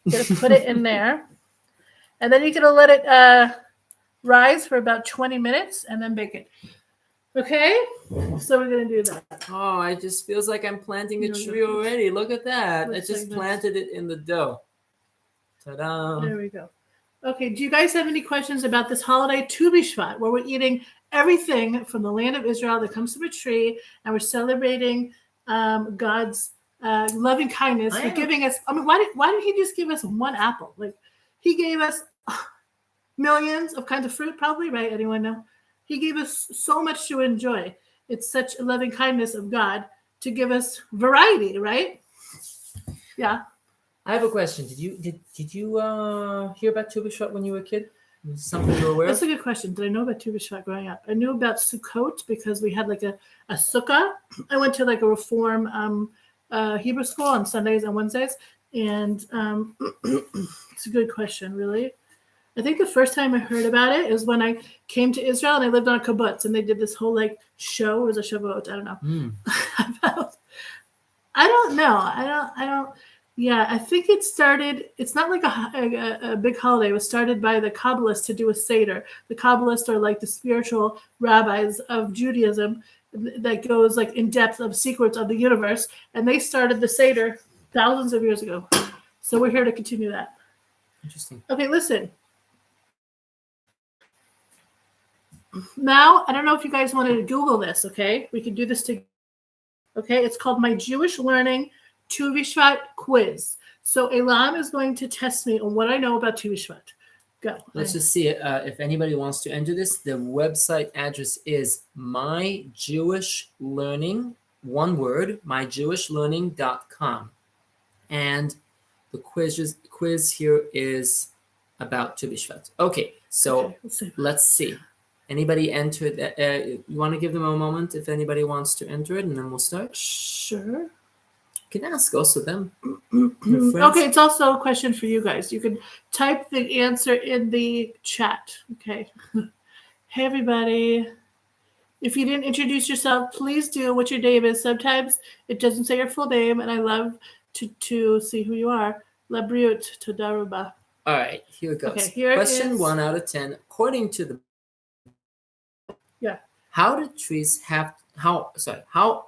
Speaker 1: You're gonna put it in there. And then you're gonna let it rise for about 20 minutes and then bake it. Okay? So we're gonna do that.
Speaker 2: Oh, it just feels like I'm planting a tree already. Look at that. I just planted it in the dough. Ta-da.
Speaker 1: There we go. Okay, do you guys have any questions about this holiday, Tu Bshvat, where we're eating everything from the land of Israel that comes from a tree, and we're celebrating God's loving kindness for giving us. I mean, why did He just give us one apple? Like, He gave us millions of kinds of fruit, probably, right? Anyone know? He gave us so much to enjoy. It's such a loving kindness of God to give us variety, right? Yeah.
Speaker 2: I have a question. Did you hear about Tu Bshvat when you were a kid? Was it something you were aware of?
Speaker 1: That's a good question. Did I know about Tu Bshvat growing up? I knew about Sukkot because we had like a sukkah. I went to like a reform Hebrew school on Sundays and Wednesdays, and it's a good question, really. I think the first time I heard about it is when I came to Israel and I lived on a kibbutz, and they did this whole like show. It was a Shavuot. I don't know. I don't know. I don't. Yeah, I think it started. It's not like a big holiday. It was started by the Kabbalists to do a Seder. The Kabbalists are like the spiritual rabbis of Judaism that goes like in depth of secrets of the universe, and they started the Seder thousands of years ago. So we're here to continue that.
Speaker 2: Interesting.
Speaker 1: Okay, listen. Now, I don't know if you guys wanted to Google this, okay? We can do this together. Okay, it's called my Jewish Learning Tu Bshvat quiz. So Aylam is going to test me on what I know about Tu Bshvat. Go.
Speaker 2: Let's just see if anybody wants to enter this. The website address is My Jewish Learning, one word, myjewishlearning.com. And the quiz here is about Tu B'shvat. Okay, so let's see. Anybody enter that? You want to give them a moment if anybody wants to enter it, and then we'll start?
Speaker 1: Sure.
Speaker 2: You can ask also them.
Speaker 1: Okay, it's also a question for you guys. You can type the answer in the chat. Okay. Hey, everybody. If you didn't introduce yourself, please do. What your name is. Sometimes it doesn't say your full name, and I love to see who you are. Labriut Todaruba.
Speaker 2: All right, here it goes.
Speaker 1: Okay, here
Speaker 2: Question
Speaker 1: is
Speaker 2: 1 out of 10. According to the how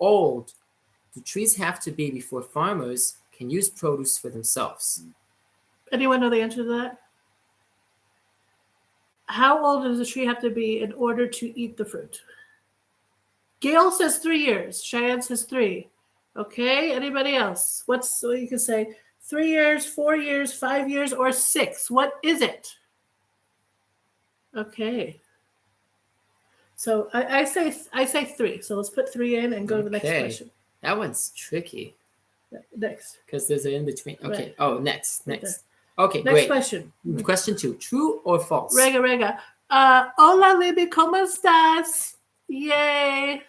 Speaker 2: old do trees have to be before farmers can use produce for themselves?
Speaker 1: Anyone know the answer to that? How old does a tree have to be in order to eat the fruit? Gail says 3 years. Cheyenne says 3. Okay, anybody else? What you can say 3 years, 4 years, 5 years, or 6. What is it? Okay. So I say 3. So let's put 3 in and go to the next question.
Speaker 2: That one's tricky.
Speaker 1: Next.
Speaker 2: Because there's an in between. Okay.
Speaker 1: Right.
Speaker 2: Oh, next. Okay,
Speaker 1: next
Speaker 2: great.
Speaker 1: Question.
Speaker 2: Question 2. True or false?
Speaker 1: Rega. Hola, Libby, ¿cómo estás? Yay.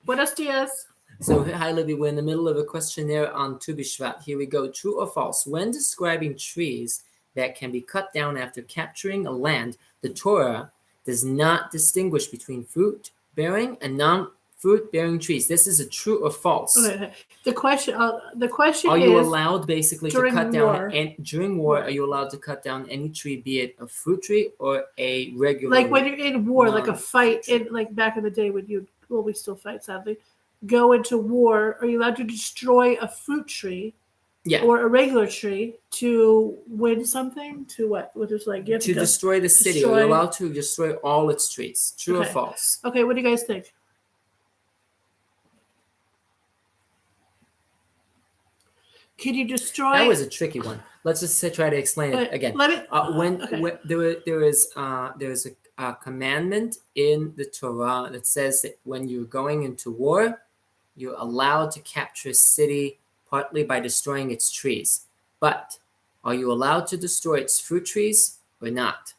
Speaker 1: Buenos dias.
Speaker 2: So, hi, Libby. We're in the middle of a questionnaire on Tu Bshvat. Here we go. True or false? When describing trees that can be cut down after capturing a land, the Torah does not distinguish between fruit-bearing and non-fruit-bearing trees. This is a true or false?
Speaker 1: Okay. The question
Speaker 2: are you allowed basically to cut down during war? Are you allowed to cut down any tree, be it a fruit tree or a regular?
Speaker 1: Like when you're in war, like a fight, like back in the day when we still fight, sadly, go into war. Are you allowed to destroy a fruit tree?
Speaker 2: Yeah.
Speaker 1: Or a regular tree to win something? To what? What is like? You have
Speaker 2: to destroy the city. Are you allowed to destroy all its trees? True or false?
Speaker 1: Okay, what do you guys think? Can you destroy?
Speaker 2: That was a tricky one. Let's just try to explain it again. When there is a commandment in the Torah that says that when you're going into war, you're allowed to capture a city partly by destroying its trees. But are you allowed to destroy its fruit trees or not?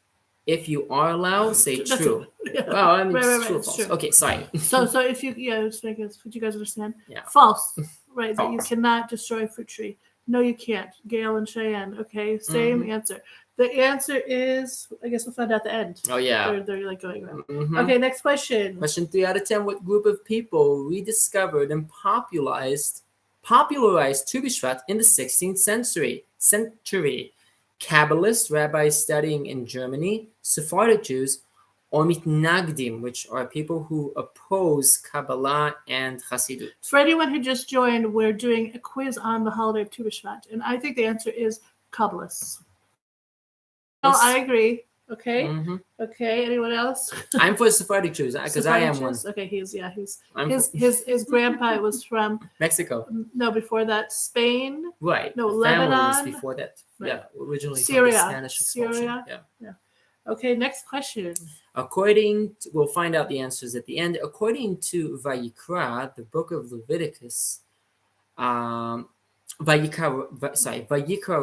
Speaker 2: If you are allowed, say true. Well, I mean, it's true or false. True. Okay, sorry.
Speaker 1: So if you let's make it. Would you guys understand?
Speaker 2: Yeah.
Speaker 1: False. Right. False. That you cannot destroy a fruit tree. No, you can't. Gail and Cheyenne. Okay, same answer. The answer is, I guess we'll find out at the end.
Speaker 2: Oh yeah.
Speaker 1: They're like going around. Okay, next question.
Speaker 2: Question 3 out of 10. What group of people rediscovered and popularized Tu Bshvat in the 16th century? Kabbalists, rabbis studying in Germany, Sephardic Jews, or Mitnagdim, which are people who oppose Kabbalah and Hasidut.
Speaker 1: For anyone who just joined, we're doing a quiz on the holiday of Tu Bshvat, and I think the answer is Kabbalists. Oh, I agree. Okay. Okay. Anyone else?
Speaker 2: I'm for Sephardic Jews because I am one.
Speaker 1: Okay. His grandpa was from
Speaker 2: Mexico.
Speaker 1: No, before that, Spain.
Speaker 2: Right.
Speaker 1: No, Lebanon.
Speaker 2: Was before that. Right. Yeah, originally
Speaker 1: Syria.
Speaker 2: From the Spanish expulsion.
Speaker 1: Yeah. Okay. Next question.
Speaker 2: We'll find out the answers at the end. According to Vayikra, the book of Leviticus, Vayikra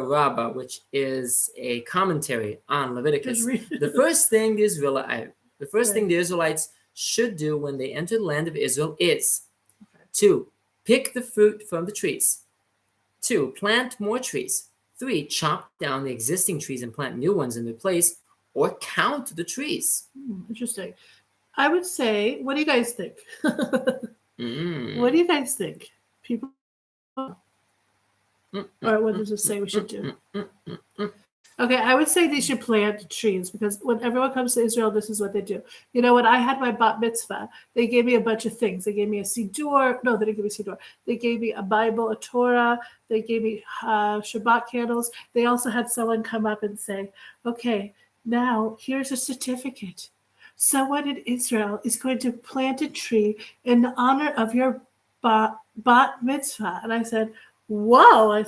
Speaker 2: Rabbah, which is a commentary on Leviticus. The first thing the Israelites should do when they enter the land of Israel is 2. Pick the fruit from the trees. 2. Plant more trees. 3. Chop down the existing trees and plant new ones in their place, or count the trees.
Speaker 1: Interesting. I would say, what do you guys think? What do you guys think? People. Or what does it say we should do? Okay, I would say they should plant trees because when everyone comes to Israel, this is what they do. You know, when I had my bat mitzvah, they gave me a bunch of things. They gave me a siddur. No, they didn't give me a siddur. They gave me a Bible, a Torah. They gave me Shabbat candles. They also had someone come up and say, okay, now here's a certificate. Someone in Israel is going to plant a tree in honor of your bat mitzvah. And I said, whoa. I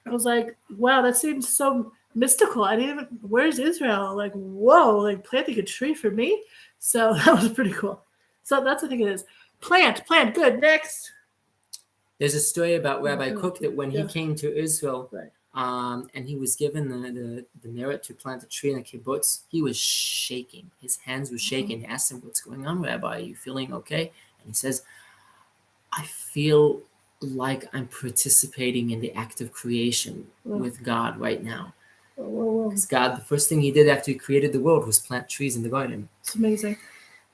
Speaker 1: was like, wow, that seems so mystical. I didn't even, where's Israel? Like, whoa, like planting a tree for me? So that was pretty cool. So that's what I think it is. Plant, good. Next.
Speaker 2: There's a story about Rabbi Cook that when he
Speaker 1: Yeah.
Speaker 2: came to Israel,
Speaker 1: Right.
Speaker 2: and he was given the merit to plant a tree in a kibbutz, he was shaking. His hands were shaking. He asked him, what's going on, Rabbi? Are you feeling okay? And he says, I feel like I'm participating in the act of creation with God right now. Because God, the first thing he did after he created the world was plant trees in the garden.
Speaker 1: It's amazing.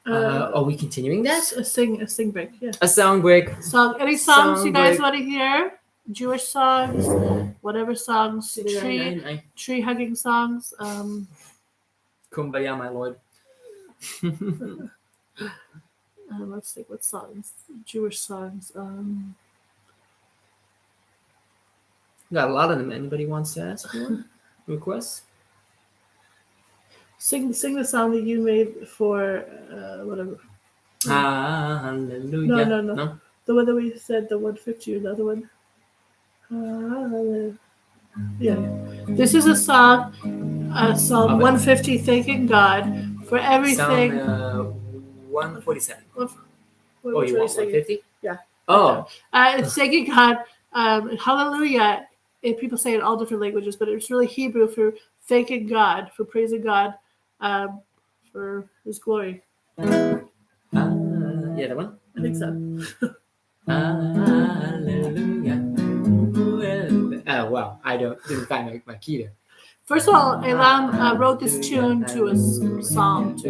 Speaker 2: Are we continuing that?
Speaker 1: A sing break, yeah.
Speaker 2: A song break.
Speaker 1: Any songs you guys
Speaker 2: break.
Speaker 1: want to hear? Jewish songs, whatever songs, tree hugging songs.
Speaker 2: Kumbaya, my lord.
Speaker 1: Let's think, what songs? Jewish songs.
Speaker 2: Got a lot of them. Anybody wants to ask for requests?
Speaker 1: Sing the song that you made for whatever.
Speaker 2: Hallelujah.
Speaker 1: No. The one that we said, the 150, another one. Yeah. This is a song, Psalm 150, thanking God for everything.
Speaker 2: Psalm 147.
Speaker 1: What
Speaker 2: You
Speaker 1: was
Speaker 2: want
Speaker 1: singing?
Speaker 2: 150?
Speaker 1: Yeah.
Speaker 2: Oh.
Speaker 1: It's thanking God. Hallelujah. People say it in all different languages, but it's really Hebrew for thanking God, for praising God for his glory.
Speaker 2: Yeah, that one?
Speaker 1: I think so.
Speaker 2: Hallelujah. Oh, wow. I didn't find my key there.
Speaker 1: First of all, Aylam wrote this tune to a psalm, to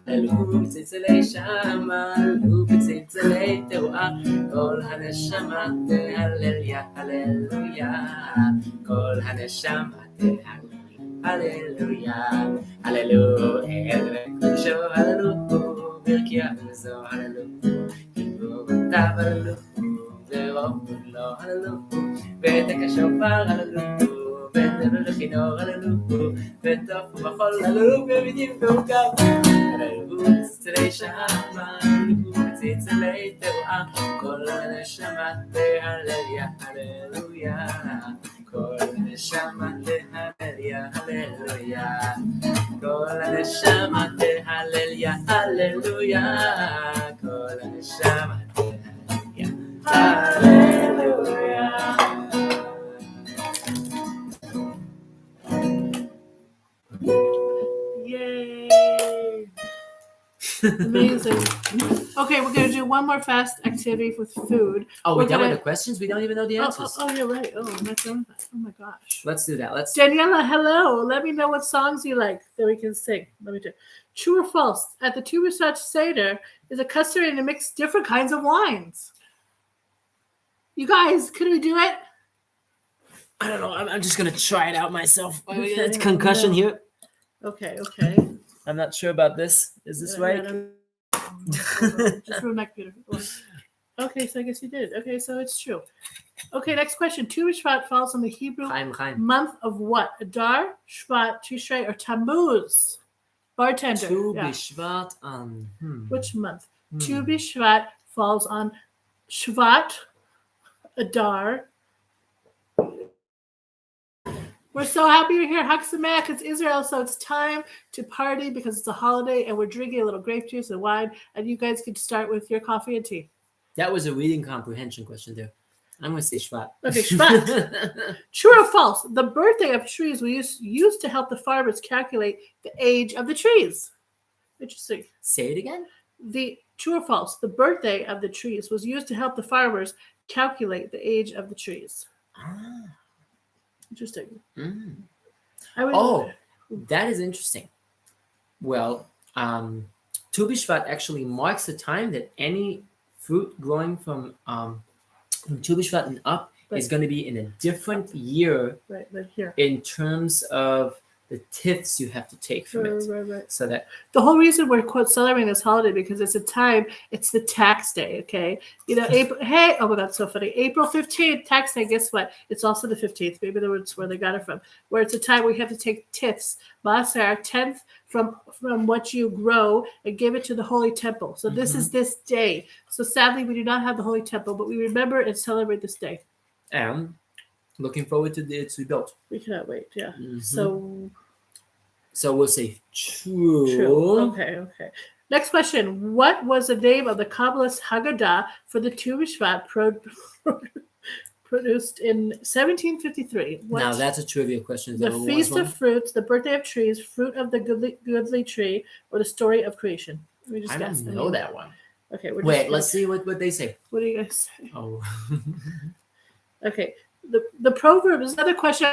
Speaker 2: הללו בצלצלי שמה, הללו בצלצלי תרועה, כל הנשמה תהלל הללויה, כל הנשמה תהלל הללויה, הללו אל וקודשו, הללו ברכיה וזו, הללו גיבורותיו, הללו ורוב כולו, הללו ותק השופר, הללו ונבל לכינור, הללו וטוף ובחול, הללו במינים ועוגב, הללו בצלצלי שמה, הללו בצלצלי תרועה, כל הנשמה תהלל הללויה, כל הנשמה תהלל הללויה, כל הנשמה תהלל הללויה, כל הנשמה תהלל הללויה.
Speaker 1: Yay! Amazing. Okay, we're gonna do one more fast activity with food.
Speaker 2: Oh, we're done with the questions? We don't even know the answers.
Speaker 1: Oh, you're right. Oh, I'm not done with that. Oh my gosh.
Speaker 2: Let's do that.
Speaker 1: Daniela, hello. Let me know what songs you like that we can sing. Let me do. True or false? At the Tu Bshvat Seder is a customary to mix different kinds of wines. You guys, could we do it?
Speaker 2: I don't know. I'm just gonna try it out myself.
Speaker 1: Okay,
Speaker 2: It's concussion here.
Speaker 1: Okay.
Speaker 2: I'm not sure about this. Is this right?
Speaker 1: Just ruined my computer. Okay, so I guess you did. Okay, so it's true. Okay, next question. Tu Bshvat falls on the Hebrew month of what? Adar, Shvat, Tishrei, or Tammuz? Bartender.
Speaker 2: Tu Bshvat
Speaker 1: Which month? Tu Bshvat falls on Shvat, Adar. We're so happy you're here. Hag Sameach. It's Israel, so it's time to party because it's a holiday and we're drinking a little grape juice and wine. And you guys can start with your coffee and tea.
Speaker 2: That was a reading comprehension question there. I'm going to say Shvat.
Speaker 1: Okay, Shvat. True or false? The birthday of trees was used to help the farmers calculate the age of the trees. Interesting.
Speaker 2: Say it again.
Speaker 1: True or false? The birthday of the trees was used to help the farmers calculate the age of the trees.
Speaker 2: Ah.
Speaker 1: Interesting.
Speaker 2: Mm.
Speaker 1: I would,
Speaker 2: Oh, that is interesting. Well, Tu Bshvat actually marks the time that any fruit growing from Tu Bshvat and up is
Speaker 1: Right.
Speaker 2: going to be in a different year
Speaker 1: right, right here.
Speaker 2: in terms of the tithes you have to take from it.
Speaker 1: Right.
Speaker 2: So that
Speaker 1: The whole reason we're celebrating this holiday because it's a time. It's the tax day. Okay, April. Hey, oh my God, so funny. April 15th, tax day. Guess what? It's also the 15th. Maybe that's where they got it from. Where it's a time we have to take tithes, maaser, tenth from what you grow and give it to the holy temple. So this is this day. So sadly, we do not have the holy temple, but we remember and celebrate this day.
Speaker 2: and looking forward to it to be built.
Speaker 1: We cannot wait. Yeah.
Speaker 2: So we'll say true.
Speaker 1: True. Okay. Next question. What was the name of the Kabbalist Haggadah for the Tu B'shvat produced in 1753?
Speaker 2: Now that's a trivia question.
Speaker 1: The Feast of Fruits, the Birthday of Trees, Fruit of the Goodly Tree, or the Story of Creation? Let me just
Speaker 2: I
Speaker 1: guess.
Speaker 2: don't know that one.
Speaker 1: Okay.
Speaker 2: Wait, let's see what they say.
Speaker 1: What do you guys say?
Speaker 2: Oh.
Speaker 1: Okay. The proverb is another question.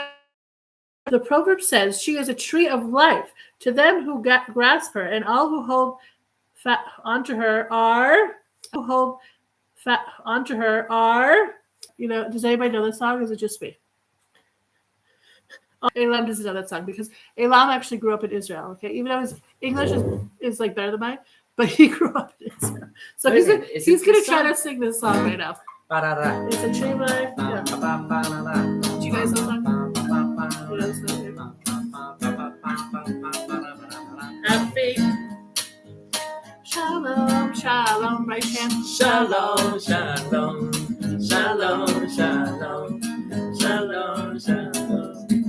Speaker 1: The proverb says, "She is a tree of life to them who grasp her, and all who hold onto her are Does anybody know this song? Or is it just me? Aylam doesn't know that song because Aylam actually grew up in Israel. Okay, even though his English is like better than mine, but he grew up in Israel. So he's gonna try to sing this song right now. It's a tree of life. Yeah. Do you guys know the song? Happy. Shalom, shalom, right hand.
Speaker 2: Shalom, shalom, shalom, shalom, shalom, shalom.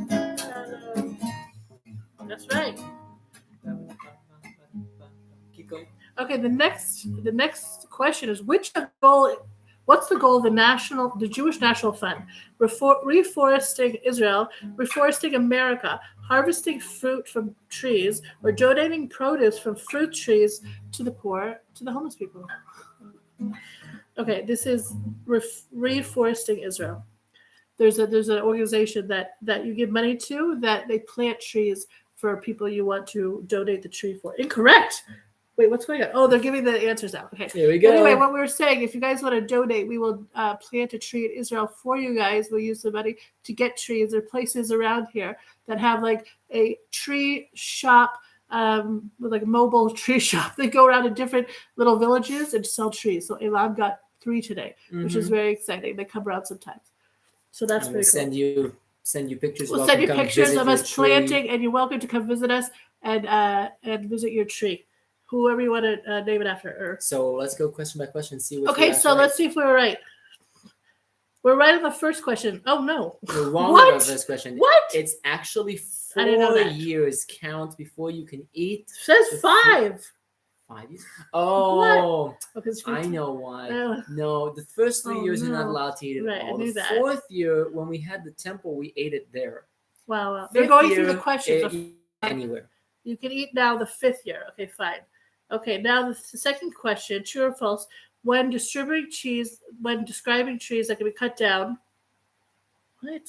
Speaker 1: That's right.
Speaker 2: Keep going.
Speaker 1: Okay, the next question is what's the goal of the Jewish National Fund? Reforesting Israel, reforesting America, harvesting fruit from trees, or donating produce from fruit trees to the poor, to the homeless people. Okay, this is reforesting Israel. There's an organization that you give money to that they plant trees for people you want to donate the tree for. Incorrect. Wait, what's going on? Oh, they're giving the answers out. Okay.
Speaker 2: Here we go.
Speaker 1: Anyway, what we were saying, if you guys want to donate, we will plant a tree in Israel for you guys. We'll use the money to get trees. There are places around here that have like a tree shop, with like a mobile tree shop. They go around in different little villages and sell trees. So Aylam got 3 today, which is very exciting. They come around sometimes. So that's pretty cool.
Speaker 2: Send you pictures.
Speaker 1: We'll send you pictures of us planting, and you're welcome to come visit us and visit your tree. Whoever you want to name it after.
Speaker 2: So let's go question by question. See what.
Speaker 1: Okay, so let's see if we're right. We're right on the first question. Oh no,
Speaker 2: we're wrong on the first question.
Speaker 1: What?
Speaker 2: It's actually 4 years count before you can eat.
Speaker 1: It says 5.
Speaker 2: 5 years. Oh,
Speaker 1: okay,
Speaker 2: I know why. No, the first 3 years you're not allowed to eat it.
Speaker 1: Right,
Speaker 2: all.
Speaker 1: I knew
Speaker 2: the
Speaker 1: that.
Speaker 2: 4th year, when we had the temple, we ate it there.
Speaker 1: Wow. They're going through the questions.
Speaker 2: Anywhere.
Speaker 1: You can eat now the 5th year. Okay, fine. Okay, now the second question, true or false? When describing trees that can be cut down. What?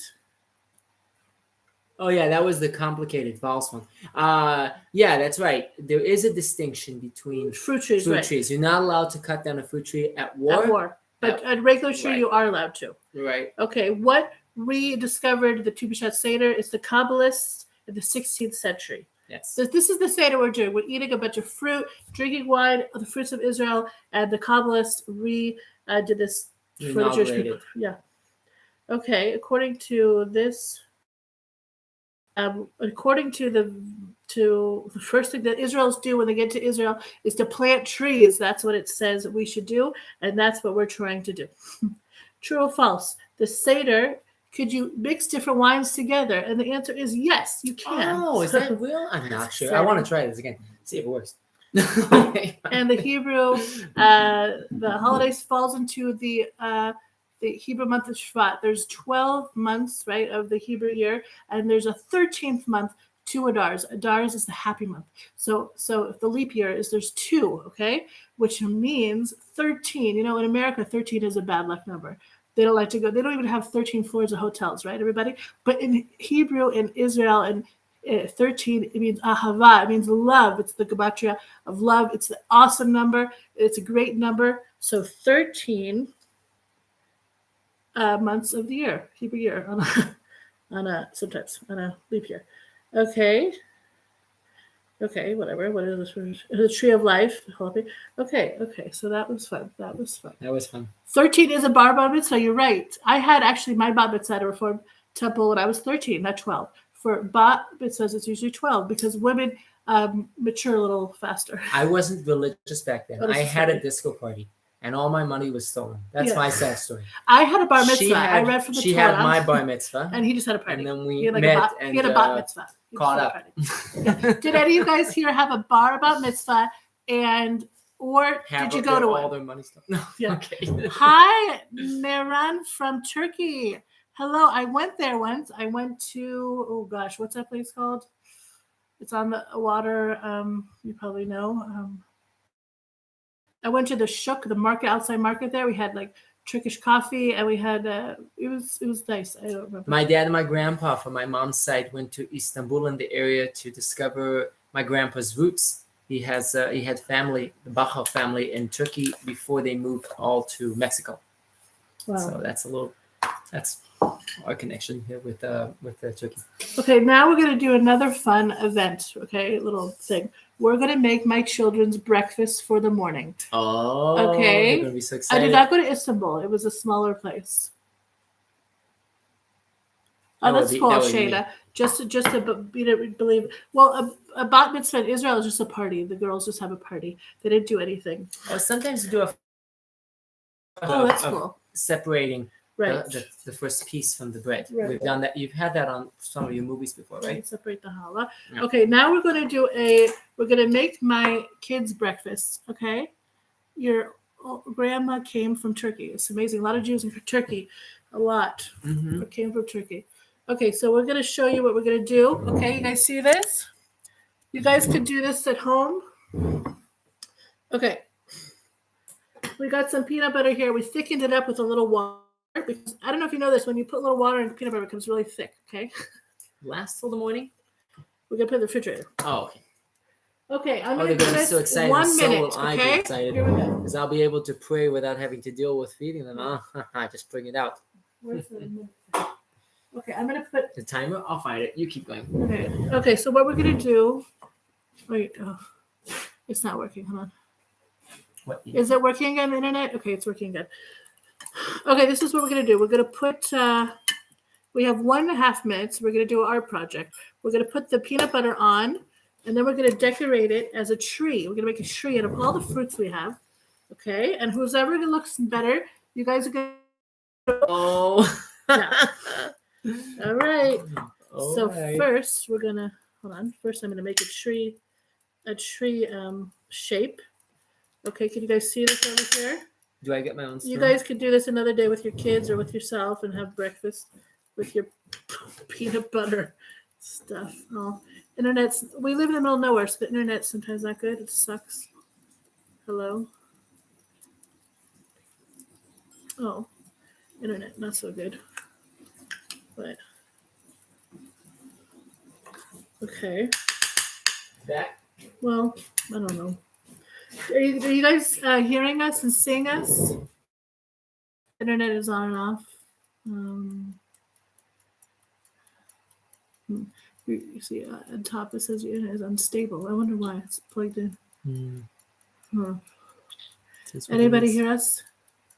Speaker 2: Oh yeah, that was the complicated false one. Yeah, that's right. There is a distinction between
Speaker 1: fruit trees.
Speaker 2: Trees. You're not allowed to cut down a fruit tree at war.
Speaker 1: But at regular tree, you are allowed to.
Speaker 2: Right.
Speaker 1: Okay, what rediscovered the Tu B'shvat Seder is the Kabbalists in the 16th century.
Speaker 2: Yes.
Speaker 1: So this is the Seder we're doing. We're eating a bunch of fruit, drinking wine, the fruits of Israel, and the Kabbalists did this for the Jewish people. Yeah. Okay, according to this, according to the first thing that Israelis do when they get to Israel is to plant trees. That's what it says we should do, and that's what we're trying to do. True or false? The Seder. Could you mix different wines together? And the answer is yes, you can.
Speaker 2: Oh, is that real? I'm not sure. I want to try this again. See if it works.
Speaker 1: And the Hebrew, the holidays falls into the Hebrew month of Shvat. There's 12 months, right, of the Hebrew year, and there's a 13th month, 2 Adars. Adars is the happy month. So if the leap year there's 2, okay, which means 13. In America, 13 is a bad luck number. They don't like to go. They don't even have 13 floors of hotels, right, everybody? But in Hebrew, in Israel, and 13, it means ahava. It means love. It's the gematria of love. It's the awesome number. It's a great number. So 13 months of the year, Hebrew year, sometimes on a leap year. Okay. Okay, whatever. What is this? The tree of life. Okay. So that was fun.
Speaker 2: That was fun.
Speaker 1: 13 is a bar mitzvah. You're right. I had actually my bat mitzvah at a Reform temple when I was 13, not 12. For bat mitzvahs, it's usually 12 because women mature a little faster.
Speaker 2: I wasn't religious back then. I had a disco party, and all my money was stolen. That's my sad story.
Speaker 1: I had a bar mitzvah. I read from the Torah.
Speaker 2: She had my bar mitzvah,
Speaker 1: and he just had a party.
Speaker 2: And then we met and
Speaker 1: he had a bat mitzvah.
Speaker 2: Caught up.
Speaker 1: Did any of you guys here have a bar bat mitzvah, or did you go to
Speaker 2: all their money stuff? No.
Speaker 1: Yeah.
Speaker 2: Okay.
Speaker 1: Hi, Meran from Turkey. Hello. I went there once. I went to what's that place called? It's on the water. You probably know. I went to the Shuk, the market, outside market there. We had like Turkish coffee, and we had it was nice. I don't remember.
Speaker 2: My dad and my grandpa from my mom's side went to Istanbul in the area to discover my grandpa's roots. He had family, the Bachar family in Turkey before they moved all to Mexico. Wow. So that's our connection here with Turkey.
Speaker 1: Okay, now we're gonna do another fun event. Okay, little thing. We're gonna make my children's breakfast for the morning.
Speaker 2: Oh, okay. They're gonna be so excited.
Speaker 1: I did not go to Istanbul. It was a smaller place. Oh, that's cool, Shayna. Just to believe. Well, a bat mitzvah in Israel is just a party. The girls just have a party. They didn't do anything.
Speaker 2: Oh, sometimes you do
Speaker 1: that's cool.
Speaker 2: Separating
Speaker 1: right.
Speaker 2: the first piece from the bread.
Speaker 1: Right.
Speaker 2: We've done that. You've had that on some of your movies before, right?
Speaker 1: Separate the challah.
Speaker 2: Yeah.
Speaker 1: Okay, now we're going to make my kids breakfast. Okay, your grandma came from Turkey. It's amazing. A lot of Jews in Turkey, a lot came from Turkey. Okay, so we're going to show you what we're going to do. Okay, you guys see this? You guys can do this at home. Okay. We got some peanut butter here. We thickened it up with a little water because I don't know if you know this. When you put a little water in peanut butter, it becomes really thick. Okay.
Speaker 2: Lasts till the morning.
Speaker 1: We're gonna put it in the refrigerator.
Speaker 2: Oh, okay.
Speaker 1: Okay, I'm
Speaker 2: gonna do this
Speaker 1: so excited. 1 minute.
Speaker 2: So will I be excited because I'll be able to pray without having to deal with feeding them. I just bring it out.
Speaker 1: Where's the minute? Okay, I'm gonna put
Speaker 2: the timer. I'll find it. You keep going.
Speaker 1: Okay. So what we're gonna do? Wait. Oh, it's not working. Hold on.
Speaker 2: What
Speaker 1: is it working on the internet? Okay, it's working good. Okay, this is what we're gonna do. We're gonna put. We have 1.5 minutes. We're gonna do our project. We're gonna put the peanut butter on, and then we're gonna decorate it as a tree. We're gonna make a tree out of all the fruits we have. Okay, and who's ever looks better, you guys are gonna.
Speaker 2: Oh.
Speaker 1: Yeah. All right. First, we're gonna hold on. First, I'm gonna make a tree shape. Okay, can you guys see this over here?
Speaker 2: Do I get my own spoon?
Speaker 1: You guys could do this another day with your kids or with yourself and have breakfast with your peanut butter stuff. Oh, we live in the middle of nowhere, so the internet's sometimes not good. It sucks. Hello? Oh, internet, not so good. But, okay.
Speaker 2: That?
Speaker 1: Well, I don't know. Are you guys hearing us and seeing us? Internet is on and off. You see on top it says the internet is unstable. I wonder why it's plugged in. Anybody hear us?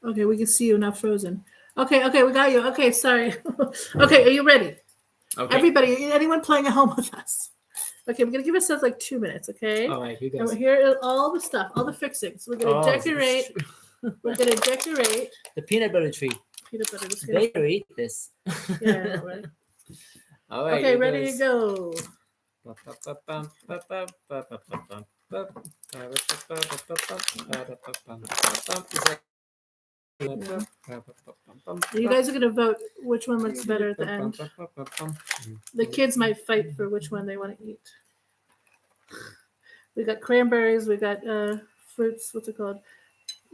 Speaker 1: Okay, we can see you, not frozen. Okay, we got you. Okay, sorry. Okay, are you ready?
Speaker 2: Okay.
Speaker 1: Everybody, anyone playing at home with us? Okay, we're gonna give ourselves like 2 minutes, okay?
Speaker 2: All right, you guys.
Speaker 1: And here are all the stuff, all the fixings. We're gonna decorate. We're gonna decorate
Speaker 2: the peanut butter tree.
Speaker 1: Peanut butter.
Speaker 2: They eat this.
Speaker 1: Yeah, right.
Speaker 2: All right.
Speaker 1: Okay, ready to go. You guys are going to vote which one looks better at the end. The kids might fight for which one they want to eat. We got cranberries. We got fruits. What's it called?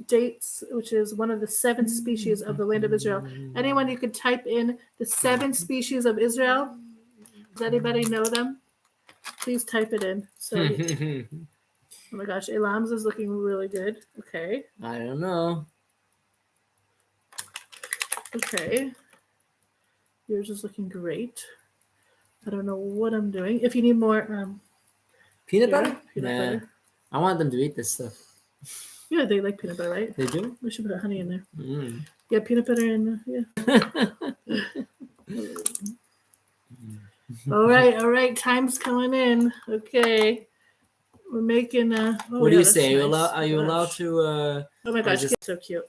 Speaker 1: dates, which is one of the 7 species of the land of Israel. Anyone, you could type in the 7 species of Israel. Does anybody know them? Please type it in. So, oh my gosh, Aylam's is looking really good. Okay.
Speaker 2: I don't know.
Speaker 1: Okay. Yours is looking great. I don't know what I'm doing. If you need more
Speaker 2: Peanut butter?
Speaker 1: Peanut butter.
Speaker 2: I want them to eat this stuff.
Speaker 1: Yeah, they like peanut butter, right?
Speaker 2: They do?
Speaker 1: We should put honey in there.
Speaker 2: Mm.
Speaker 1: Yeah, peanut butter and yeah. All right. Time's coming in. Okay. We're making
Speaker 2: What do you say?
Speaker 1: Nice.
Speaker 2: Are you allowed to
Speaker 1: Oh my gosh, it's so cute.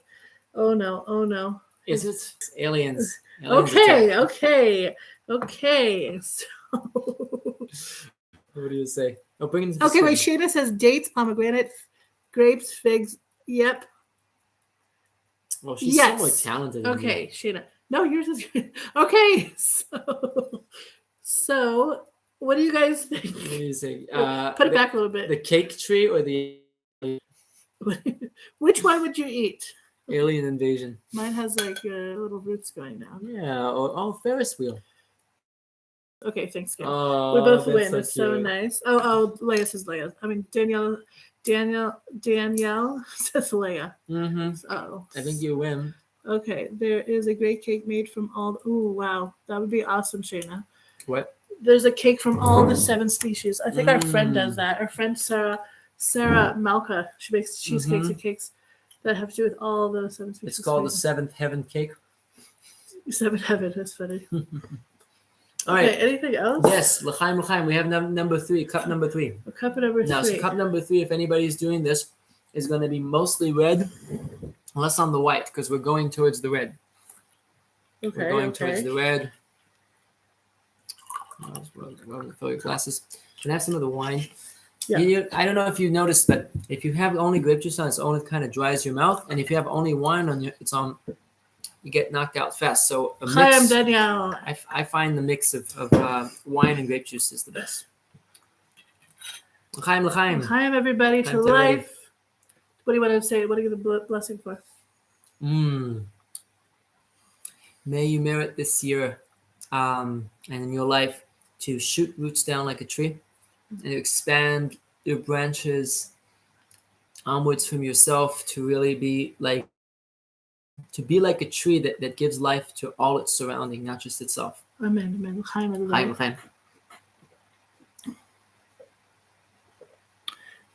Speaker 1: Oh no.
Speaker 2: Is it aliens?
Speaker 1: Okay. So
Speaker 2: What do you say? Oh, bring it into the
Speaker 1: okay, wait,
Speaker 2: screen.
Speaker 1: Shayna says dates, pomegranate, grapes, figs. Yep.
Speaker 2: Well, she's
Speaker 1: Yes.
Speaker 2: so more talented than
Speaker 1: Okay,
Speaker 2: me.
Speaker 1: Shayna. No, yours is good. Okay, so what do you guys think?
Speaker 2: What do you say?
Speaker 1: Put it back a little bit.
Speaker 2: The cake tree or the
Speaker 1: Which one would you eat?
Speaker 2: alien invasion?
Speaker 1: Mine has like little roots going down.
Speaker 2: Yeah, or Ferris wheel.
Speaker 1: Okay, thanks, guys.
Speaker 2: Oh,
Speaker 1: We both
Speaker 2: that's
Speaker 1: win.
Speaker 2: so
Speaker 1: It's so
Speaker 2: cute.
Speaker 1: nice. Oh, Leah says Leah. I mean, Danielle says Leah.
Speaker 2: Mm-hmm.
Speaker 1: Oh.
Speaker 2: I think you win.
Speaker 1: Okay, there is a great cake made from all. Ooh, wow. That would be awesome, Shayna.
Speaker 2: What?
Speaker 1: There's a cake from all the 7 species. I think our friend does that. Our friend Sarah Malka, she makes cheesecakes and cakes that have to do with all the 7 species.
Speaker 2: It's called the 7th heaven cake.
Speaker 1: 7th heaven. That's funny.
Speaker 2: All right.
Speaker 1: Okay, anything else?
Speaker 2: Yes, l'chaim. We have number 3, cup number 3.
Speaker 1: Cup number 3.
Speaker 2: Now, so cup number 3, if anybody's doing this, is going to be mostly red, less on the white, because we're going towards the red.
Speaker 1: Okay,
Speaker 2: We're going towards the red. Fill your glasses. Can I have some of the wine?
Speaker 1: Yeah.
Speaker 2: I don't know if you noticed, but if you have only grape juice on its own, it kind of dries your mouth, and if you have only wine on its own, you get knocked out fast. So a mix,
Speaker 1: Hi, I'm Danielle.
Speaker 2: I find the mix of wine and grape juice is the best. L'chaim.
Speaker 1: Hi, everybody, to life. What do you want to say? What do you give the blessing for?
Speaker 2: May you merit this year and in your life to shoot roots down like a tree and expand your branches onwards from yourself to really be like a tree that gives life to all its surrounding, not just itself.
Speaker 1: Amen. L'chaim, everybody.
Speaker 2: L'chaim.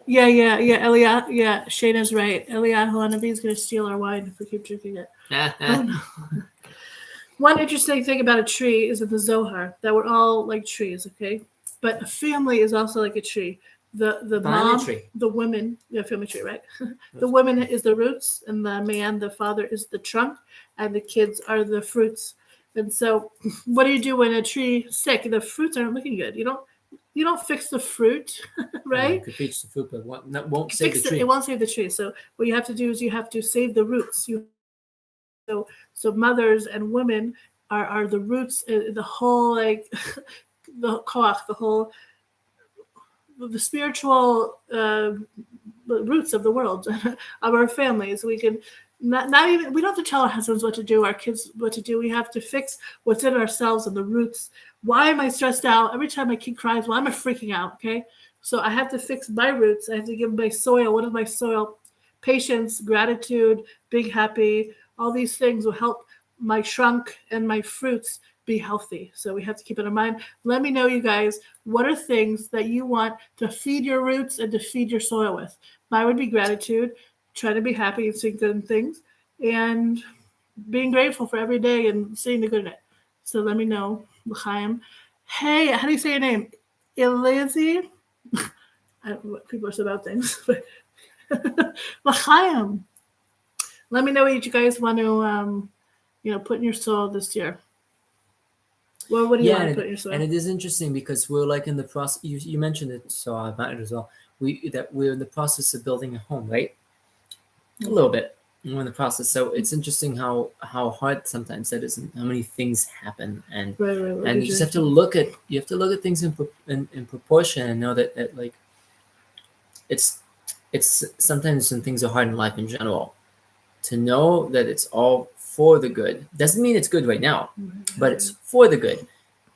Speaker 1: Yeah, Eliah. Yeah, Shayna's right. Eliah Hanavi is going to steal our wine if we keep drinking it. Oh, no. One interesting thing about a tree is in the Zohar that we're all like trees, okay? But a family is also like a tree. The mom,
Speaker 2: tree.
Speaker 1: the women, family tree, right? The woman is the roots, and the man, the father, is the trunk, and the kids are the fruits. And so, what do you do when a tree is sick? The fruits aren't looking good. You don't fix the fruit, right?
Speaker 2: You could fix the fruit, but won't save the tree.
Speaker 1: It won't save the tree. So what you have to do is you have to save the roots. So mothers and women are the roots. The whole the koach, the spiritual roots of the world of our families. We can not even. We don't have to tell our husbands what to do, our kids what to do. We have to fix what's in ourselves and the roots. Why am I stressed out every time my kid cries? Why am I freaking out? Okay, so I have to fix my roots. I have to give my soil. What is my soil? Patience, gratitude, being happy. All these things will help my trunk and my fruits be healthy. So we have to keep it in mind. Let me know, you guys, what are things that you want to feed your roots and to feed your soil with? Mine would be gratitude, trying to be happy and seeing good in things, and being grateful for every day and seeing the good in it. So let me know, L'chaim. Hey, how do you say your name? Elizy? People are so about things. L'chaim. Let me know what you guys want to, put in your soil this year. Well, what do you want to put in your soil?
Speaker 2: And it is interesting because we're like in the process. You mentioned it, so I might as well. We're in the process of building a home, right? A little bit. We're in the process, so it's interesting how hard sometimes that is, and how many things happen, and
Speaker 1: right,
Speaker 2: and you just have to look at things in proportion and know that like it's sometimes when things are hard in life in general, to know that it's all for the good. Doesn't mean it's good right now, but it's for the good.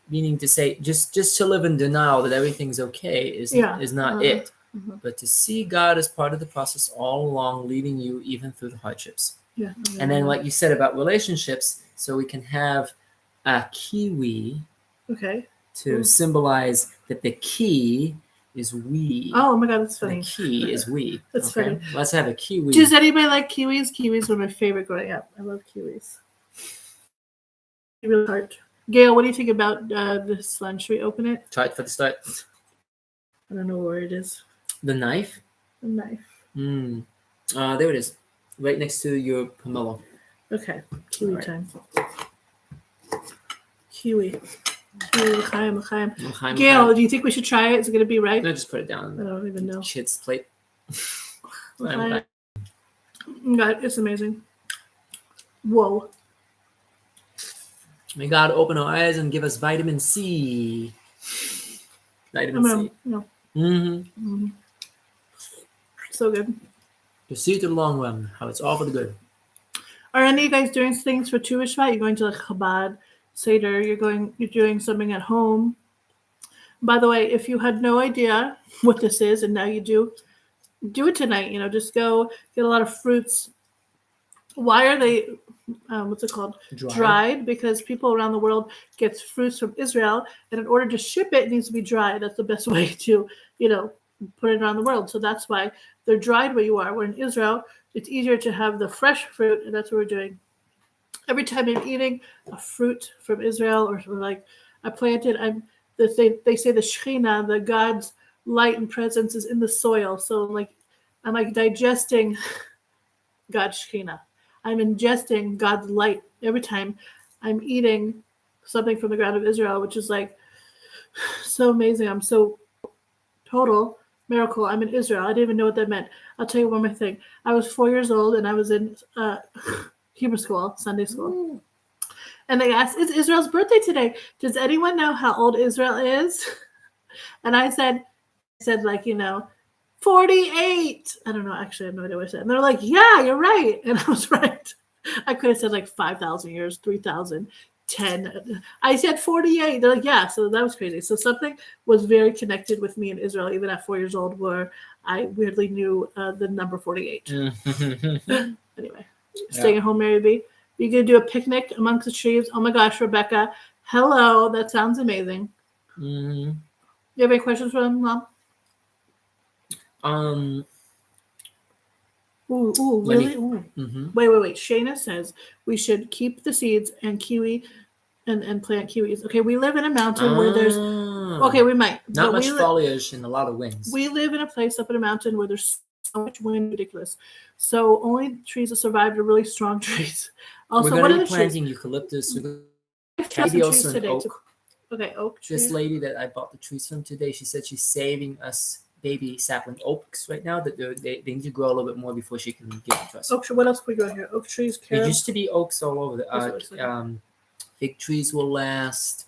Speaker 2: Meaning to say, just to live in denial that everything's okay is not it. But to see God as part of the process all along, leading you even through the hardships.
Speaker 1: Yeah.
Speaker 2: And then, like you said about relationships, so we can have a kiwi to symbolize that the key is we.
Speaker 1: Oh my God, that's funny.
Speaker 2: The key is we.
Speaker 1: That's funny.
Speaker 2: Let's have a kiwi.
Speaker 1: Does anybody like kiwis? Kiwis were my favorite growing up. I love kiwis. Really hard. Gail, what do you think about this one? Should we open it?
Speaker 2: Try it for the start.
Speaker 1: I don't know where it is.
Speaker 2: The knife?
Speaker 1: The knife.
Speaker 2: There it is. Right next to your pomelo.
Speaker 1: Okay. Kiwi time. Kiwi. L'chaim. Gail, do you think we should try it? Is it going to be right?
Speaker 2: No, just put it down.
Speaker 1: I don't even know.
Speaker 2: Kid's plate.
Speaker 1: God, it's amazing. Whoa.
Speaker 2: May God open our eyes and give us vitamin C. Vitamin C.
Speaker 1: No. So good.
Speaker 2: To see to the long run, how it's all for the good.
Speaker 1: Are any of you guys doing things for Tu Bshvat? You're going to like Chabad Seder. You're doing something at home. By the way, if you had no idea what this is and now you do it tonight. Just go get a lot of fruits. Why are they what's it called? Dried? Because people around the world get fruits from Israel, and in order to ship it, it needs to be dried. That's the best way to, put it around the world. So that's why they're dried where you are. Where in Israel, it's easier to have the fresh fruit, and that's what we're doing. Every time I'm eating a fruit from Israel, or like I planted, they say the Shekhinah, the God's light and presence is in the soil. So I'm like digesting God's Shekhinah. I'm ingesting God's light every time I'm eating something from the ground of Israel, which is like so amazing. I'm so total miracle. I'm in Israel. I didn't even know what that meant. I'll tell you one more thing. I was 4 years old and I was in Hebrew school, Sunday school. And they asked, "It's Israel's birthday today. Does anyone know how old Israel is?" And I said 48. I don't know. Actually, I have no idea what I said. And they're like, "Yeah, you're right." And I was right. I could have said 5,000 years, 3,000, 10. I said 48. They're like, "Yeah." So that was crazy. So something was very connected with me in Israel, even at 4 years old, where I weirdly knew the number 48. Anyway, staying at home, Mary B. You're going to do a picnic amongst the trees. Oh my gosh, Rebecca. Hello. That sounds amazing. You have any questions for them, Mom? Ooh, really? Wait. Shayna says we should keep the seeds and kiwi and plant kiwis. Okay, we live in a mountain where there's... Okay, we might.
Speaker 2: Not much foliage and a lot of winds.
Speaker 1: We live in a place up in a mountain where there's so much wind, ridiculous. So only trees that survived are really strong trees. Also,
Speaker 2: we're going to be planting eucalyptus. Maybe also an oak.
Speaker 1: Okay, oak trees.
Speaker 2: This lady that I bought the trees from today, she said she's saving us baby sapling oaks right now, that they need to grow a little bit more before she can give them to us.
Speaker 1: Oak, what else can we grow here? Oak trees,
Speaker 2: There used to be oaks all over. Fig trees will last.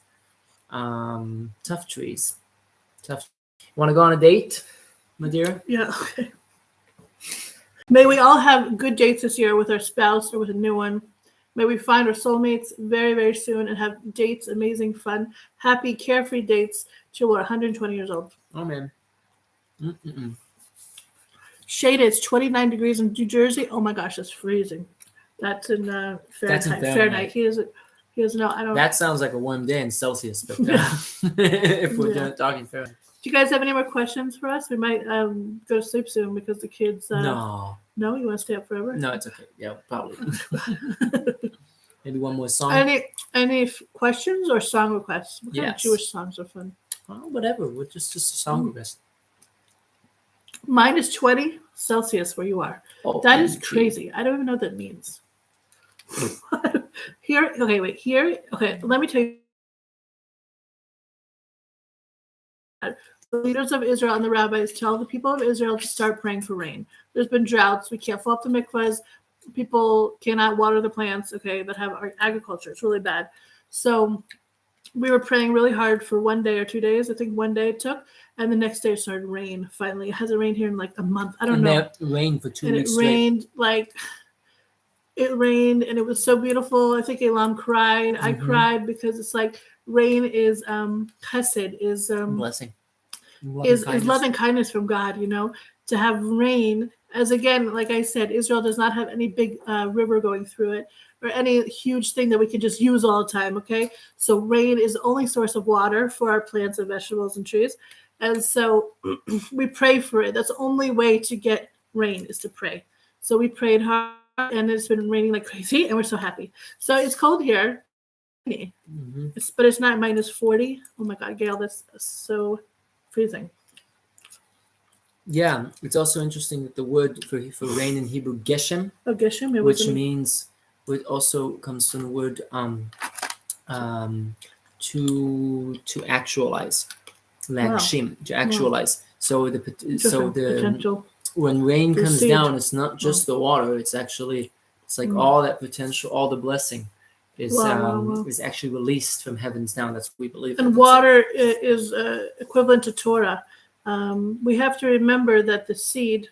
Speaker 2: Tough trees. Want to go on a date, Madeira?
Speaker 1: Yeah, okay. May we all have good dates this year with our spouse or with a new one. May we find our soulmates very, very soon and have dates, amazing, fun, happy, carefree dates till we're 120 years old.
Speaker 2: Oh, man.
Speaker 1: Shade, it's 29 degrees in New Jersey. Oh, my gosh, that's freezing. That's in Fahrenheit.
Speaker 2: That's in
Speaker 1: Fahrenheit. He doesn't know. I don't.
Speaker 2: That sounds like a warm day in Celsius, but if we're talking Fahrenheit.
Speaker 1: Do you guys have any more questions for us? We might go to sleep soon because the kids...
Speaker 2: No.
Speaker 1: No? You want to stay up forever?
Speaker 2: No, it's okay. Yeah, probably. Maybe one more song.
Speaker 1: Any questions or song requests? What kind of Jewish songs are fun?
Speaker 2: Whatever. We're just a song request.
Speaker 1: Mine is 20 Celsius where you are. Oh, that is crazy. I don't even know what that means. Here, let me tell you. The leaders of Israel and the rabbis tell the people of Israel to start praying for rain. There's been droughts. We can't fill up the mikvahs. People cannot water the plants, that have agriculture. It's really bad. So we were praying really hard for 1 day or 2 days. I think 1 day it took. And the next day it started rain, finally. It hasn't rained here in a month. I don't know.
Speaker 2: It rained for 2 weeks
Speaker 1: straight. And it rained it rained and it was so beautiful. I think Aylam cried. I
Speaker 2: Mhm.
Speaker 1: cried because it's like rain is chesed,
Speaker 2: Blessing.
Speaker 1: is loving kindness from God, you know, to have rain. As again, like I said, Israel does not have any big river going through it or any huge thing that we can just use all the time. Okay, so rain is the only source of water for our plants and vegetables and trees, and so we pray for it. That's the only way to get rain is to pray. So we prayed hard, and it's been raining like crazy, and we're so happy. So it's cold here,
Speaker 2: Mhm.
Speaker 1: but it's not minus 40. Oh my God, Gail, that's so freezing.
Speaker 2: Yeah, it's also interesting that the word for rain in Hebrew, geshem,
Speaker 1: Oh, Geshem, it
Speaker 2: which
Speaker 1: wasn't.
Speaker 2: means, it also comes from the word um, to actualize,
Speaker 1: Wow.
Speaker 2: lagshim, to actualize. So the
Speaker 1: Interesting. Potential
Speaker 2: when rain
Speaker 1: for
Speaker 2: comes
Speaker 1: seed.
Speaker 2: down, it's not just the water; it's like all that potential, all the blessing
Speaker 1: Wow.
Speaker 2: is actually released from heavens down. That's what we believe.
Speaker 1: And water is equivalent to Torah. We have to remember that the seed,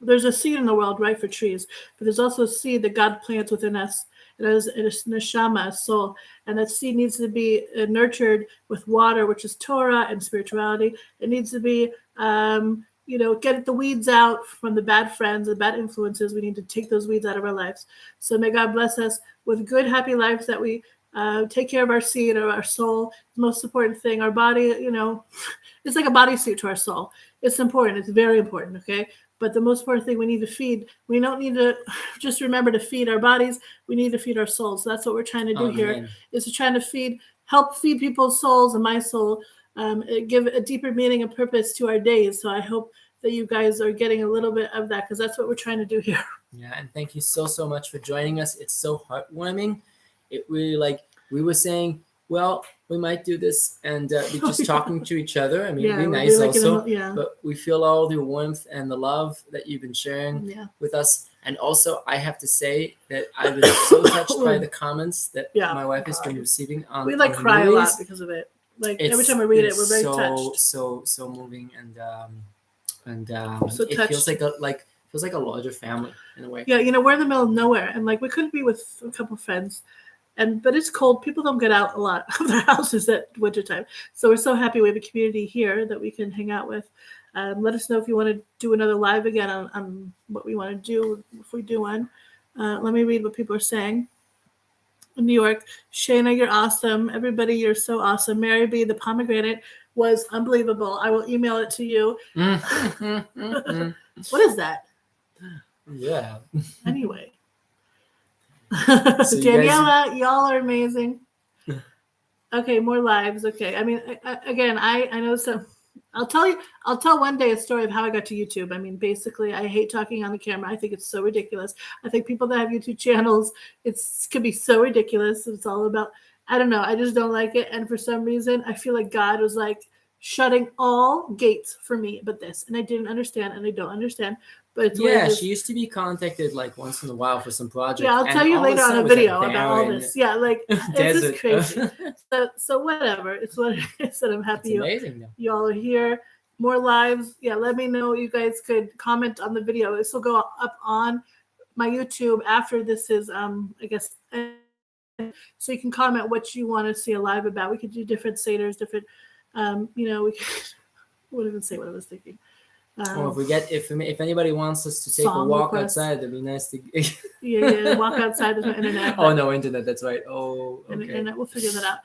Speaker 1: there's a seed in the world, right, for trees, but there's also a seed that God plants within us. It is neshama, a soul, and that seed needs to be nurtured with water, which is Torah and spirituality. It needs to be, get the weeds out from the bad friends, the bad influences. We need to take those weeds out of our lives. So may God bless us with good, happy lives that we take care of our seed or our soul. The most important thing, our body, it's like a bodysuit to our soul. It's important. It's very important. Okay. But the most important thing we need to feed, we don't need to just remember to feed our bodies. We need to feed our souls. So that's what we're trying to do here, is to try to help feed people's souls and my soul, give a deeper meaning and purpose to our days. So I hope that you guys are getting a little bit of that, because that's what we're trying to do here.
Speaker 2: Yeah, and thank you so much for joining us. It's so heartwarming. It really, we were saying, well, we might do this and be just talking to each other. I mean,
Speaker 1: Yeah,
Speaker 2: be
Speaker 1: we'll
Speaker 2: nice
Speaker 1: be like
Speaker 2: also,
Speaker 1: yeah.
Speaker 2: but we feel all the warmth and the love that you've been sharing
Speaker 1: Yeah.
Speaker 2: with us. And also, I have to say that I've been so touched by the comments that my wife has been receiving on
Speaker 1: we
Speaker 2: on
Speaker 1: cry a lot
Speaker 2: movies.
Speaker 1: because of it. Like every time I read it, we're very touched.
Speaker 2: So moving and
Speaker 1: So
Speaker 2: it
Speaker 1: touched.
Speaker 2: feels like a larger family in a way.
Speaker 1: Yeah, we're in the middle of nowhere, and like we couldn't be with a couple friends, but it's cold. People don't get out a lot of their houses at wintertime, so we're so happy we have a community here that we can hang out with. Let us know if you want to do another live again on what we want to do if we do one. Let me read what people are saying. In New York, Shayna, you're awesome. Everybody, you're so awesome. Mary B, the pomegranate was unbelievable. I will email it to you. What is that?
Speaker 2: Yeah.
Speaker 1: Anyway.
Speaker 2: So
Speaker 1: Daniela, y'all are amazing. Okay, more lives. Okay. I mean, again, I know some. I'll tell one day a story of how I got to YouTube. I mean, basically, I hate talking on the camera. I think it's so ridiculous. I think people that have YouTube channels, could be so ridiculous. It's all about, I don't know. I just don't like it. And for some reason, I feel like God was like shutting all gates for me but this. And I didn't understand, and I don't understand. But it's
Speaker 2: she used to be contacted like once in a while for some project.
Speaker 1: Yeah, I'll tell you later on a video about all this. Yeah, like it's just crazy. So whatever. It's what it is, and I'm happy you all are here. More lives. Yeah, let me know. You guys could comment on the video. This will go up on my YouTube after this is I guess, so you can comment what you want to see a live about. We could do different seders, different we could I wouldn't even say what I was thinking.
Speaker 2: Or if anybody wants us to take a walk outside, that'd be nice to.
Speaker 1: Walk outside. There's no internet.
Speaker 2: Oh, no internet. That's right. Oh, okay.
Speaker 1: Internet. We'll figure that out.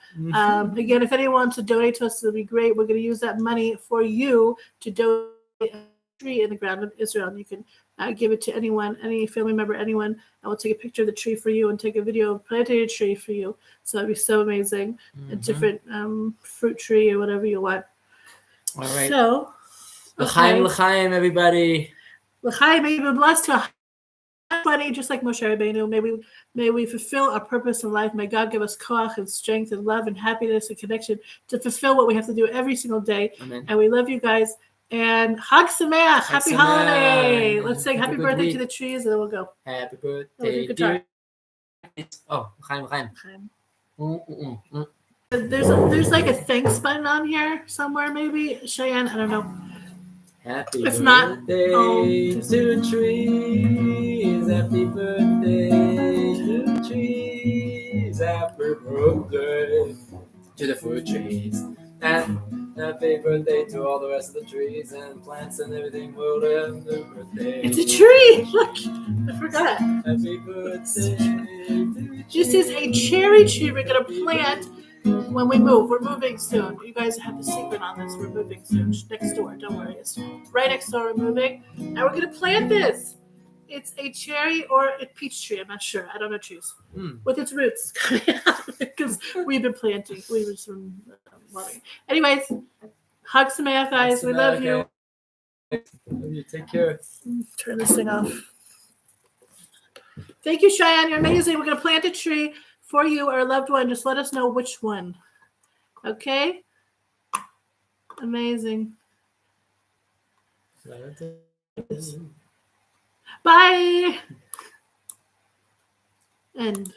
Speaker 1: Again, if anyone wants to donate to us, it'll be great. We're going to use that money for you to donate a tree in the ground of Israel. And you can give it to anyone, any family member, anyone. I will take a picture of the tree for you and take a video of planting a tree for you. So that'd be so amazing. A different fruit tree or whatever you want.
Speaker 2: All right.
Speaker 1: So.
Speaker 2: L'chaim, l'chaim, everybody.
Speaker 1: L'chaim, may you be blessed to everybody, just like Moshe Rabbeinu. May we fulfill our purpose in life. May God give us koach and strength and love and happiness and connection to fulfill what we have to do every single day.
Speaker 2: Amen.
Speaker 1: And we love you guys. And Chag Sameach, happy holiday. Let's sing happy birthday to the trees, and then we'll go.
Speaker 2: Happy birthday, dear. Oh, l'chaim, l'chaim.
Speaker 1: There's like a thanks button on here somewhere, maybe. Cheyenne, I don't know.
Speaker 2: Happy birthday to the trees. Happy birthday. birthday to the trees. Happy birthday to the fruit trees. And happy birthday to all the rest of the trees and plants and everything. Well, happy birthday.
Speaker 1: It's a tree. Look, I forgot.
Speaker 2: Happy birthday to the
Speaker 1: This is a cherry tree we're gonna plant when we move. We're moving soon. You guys have the secret on this. We're moving soon. Next door. Don't worry. It's right next door. We're moving, and we're gonna plant this. It's a cherry or a peach tree. I'm not sure. I don't know trees. With its roots coming out because we've been planting. We were just watering. Anyways, hug Samaya, guys. We love you.
Speaker 2: Love you. Take care.
Speaker 1: Turn this thing off. Thank you, Cheyenne. You're amazing. We're going to plant a tree for you or a loved one. Just let us know which one. Okay? Amazing. Bye. End.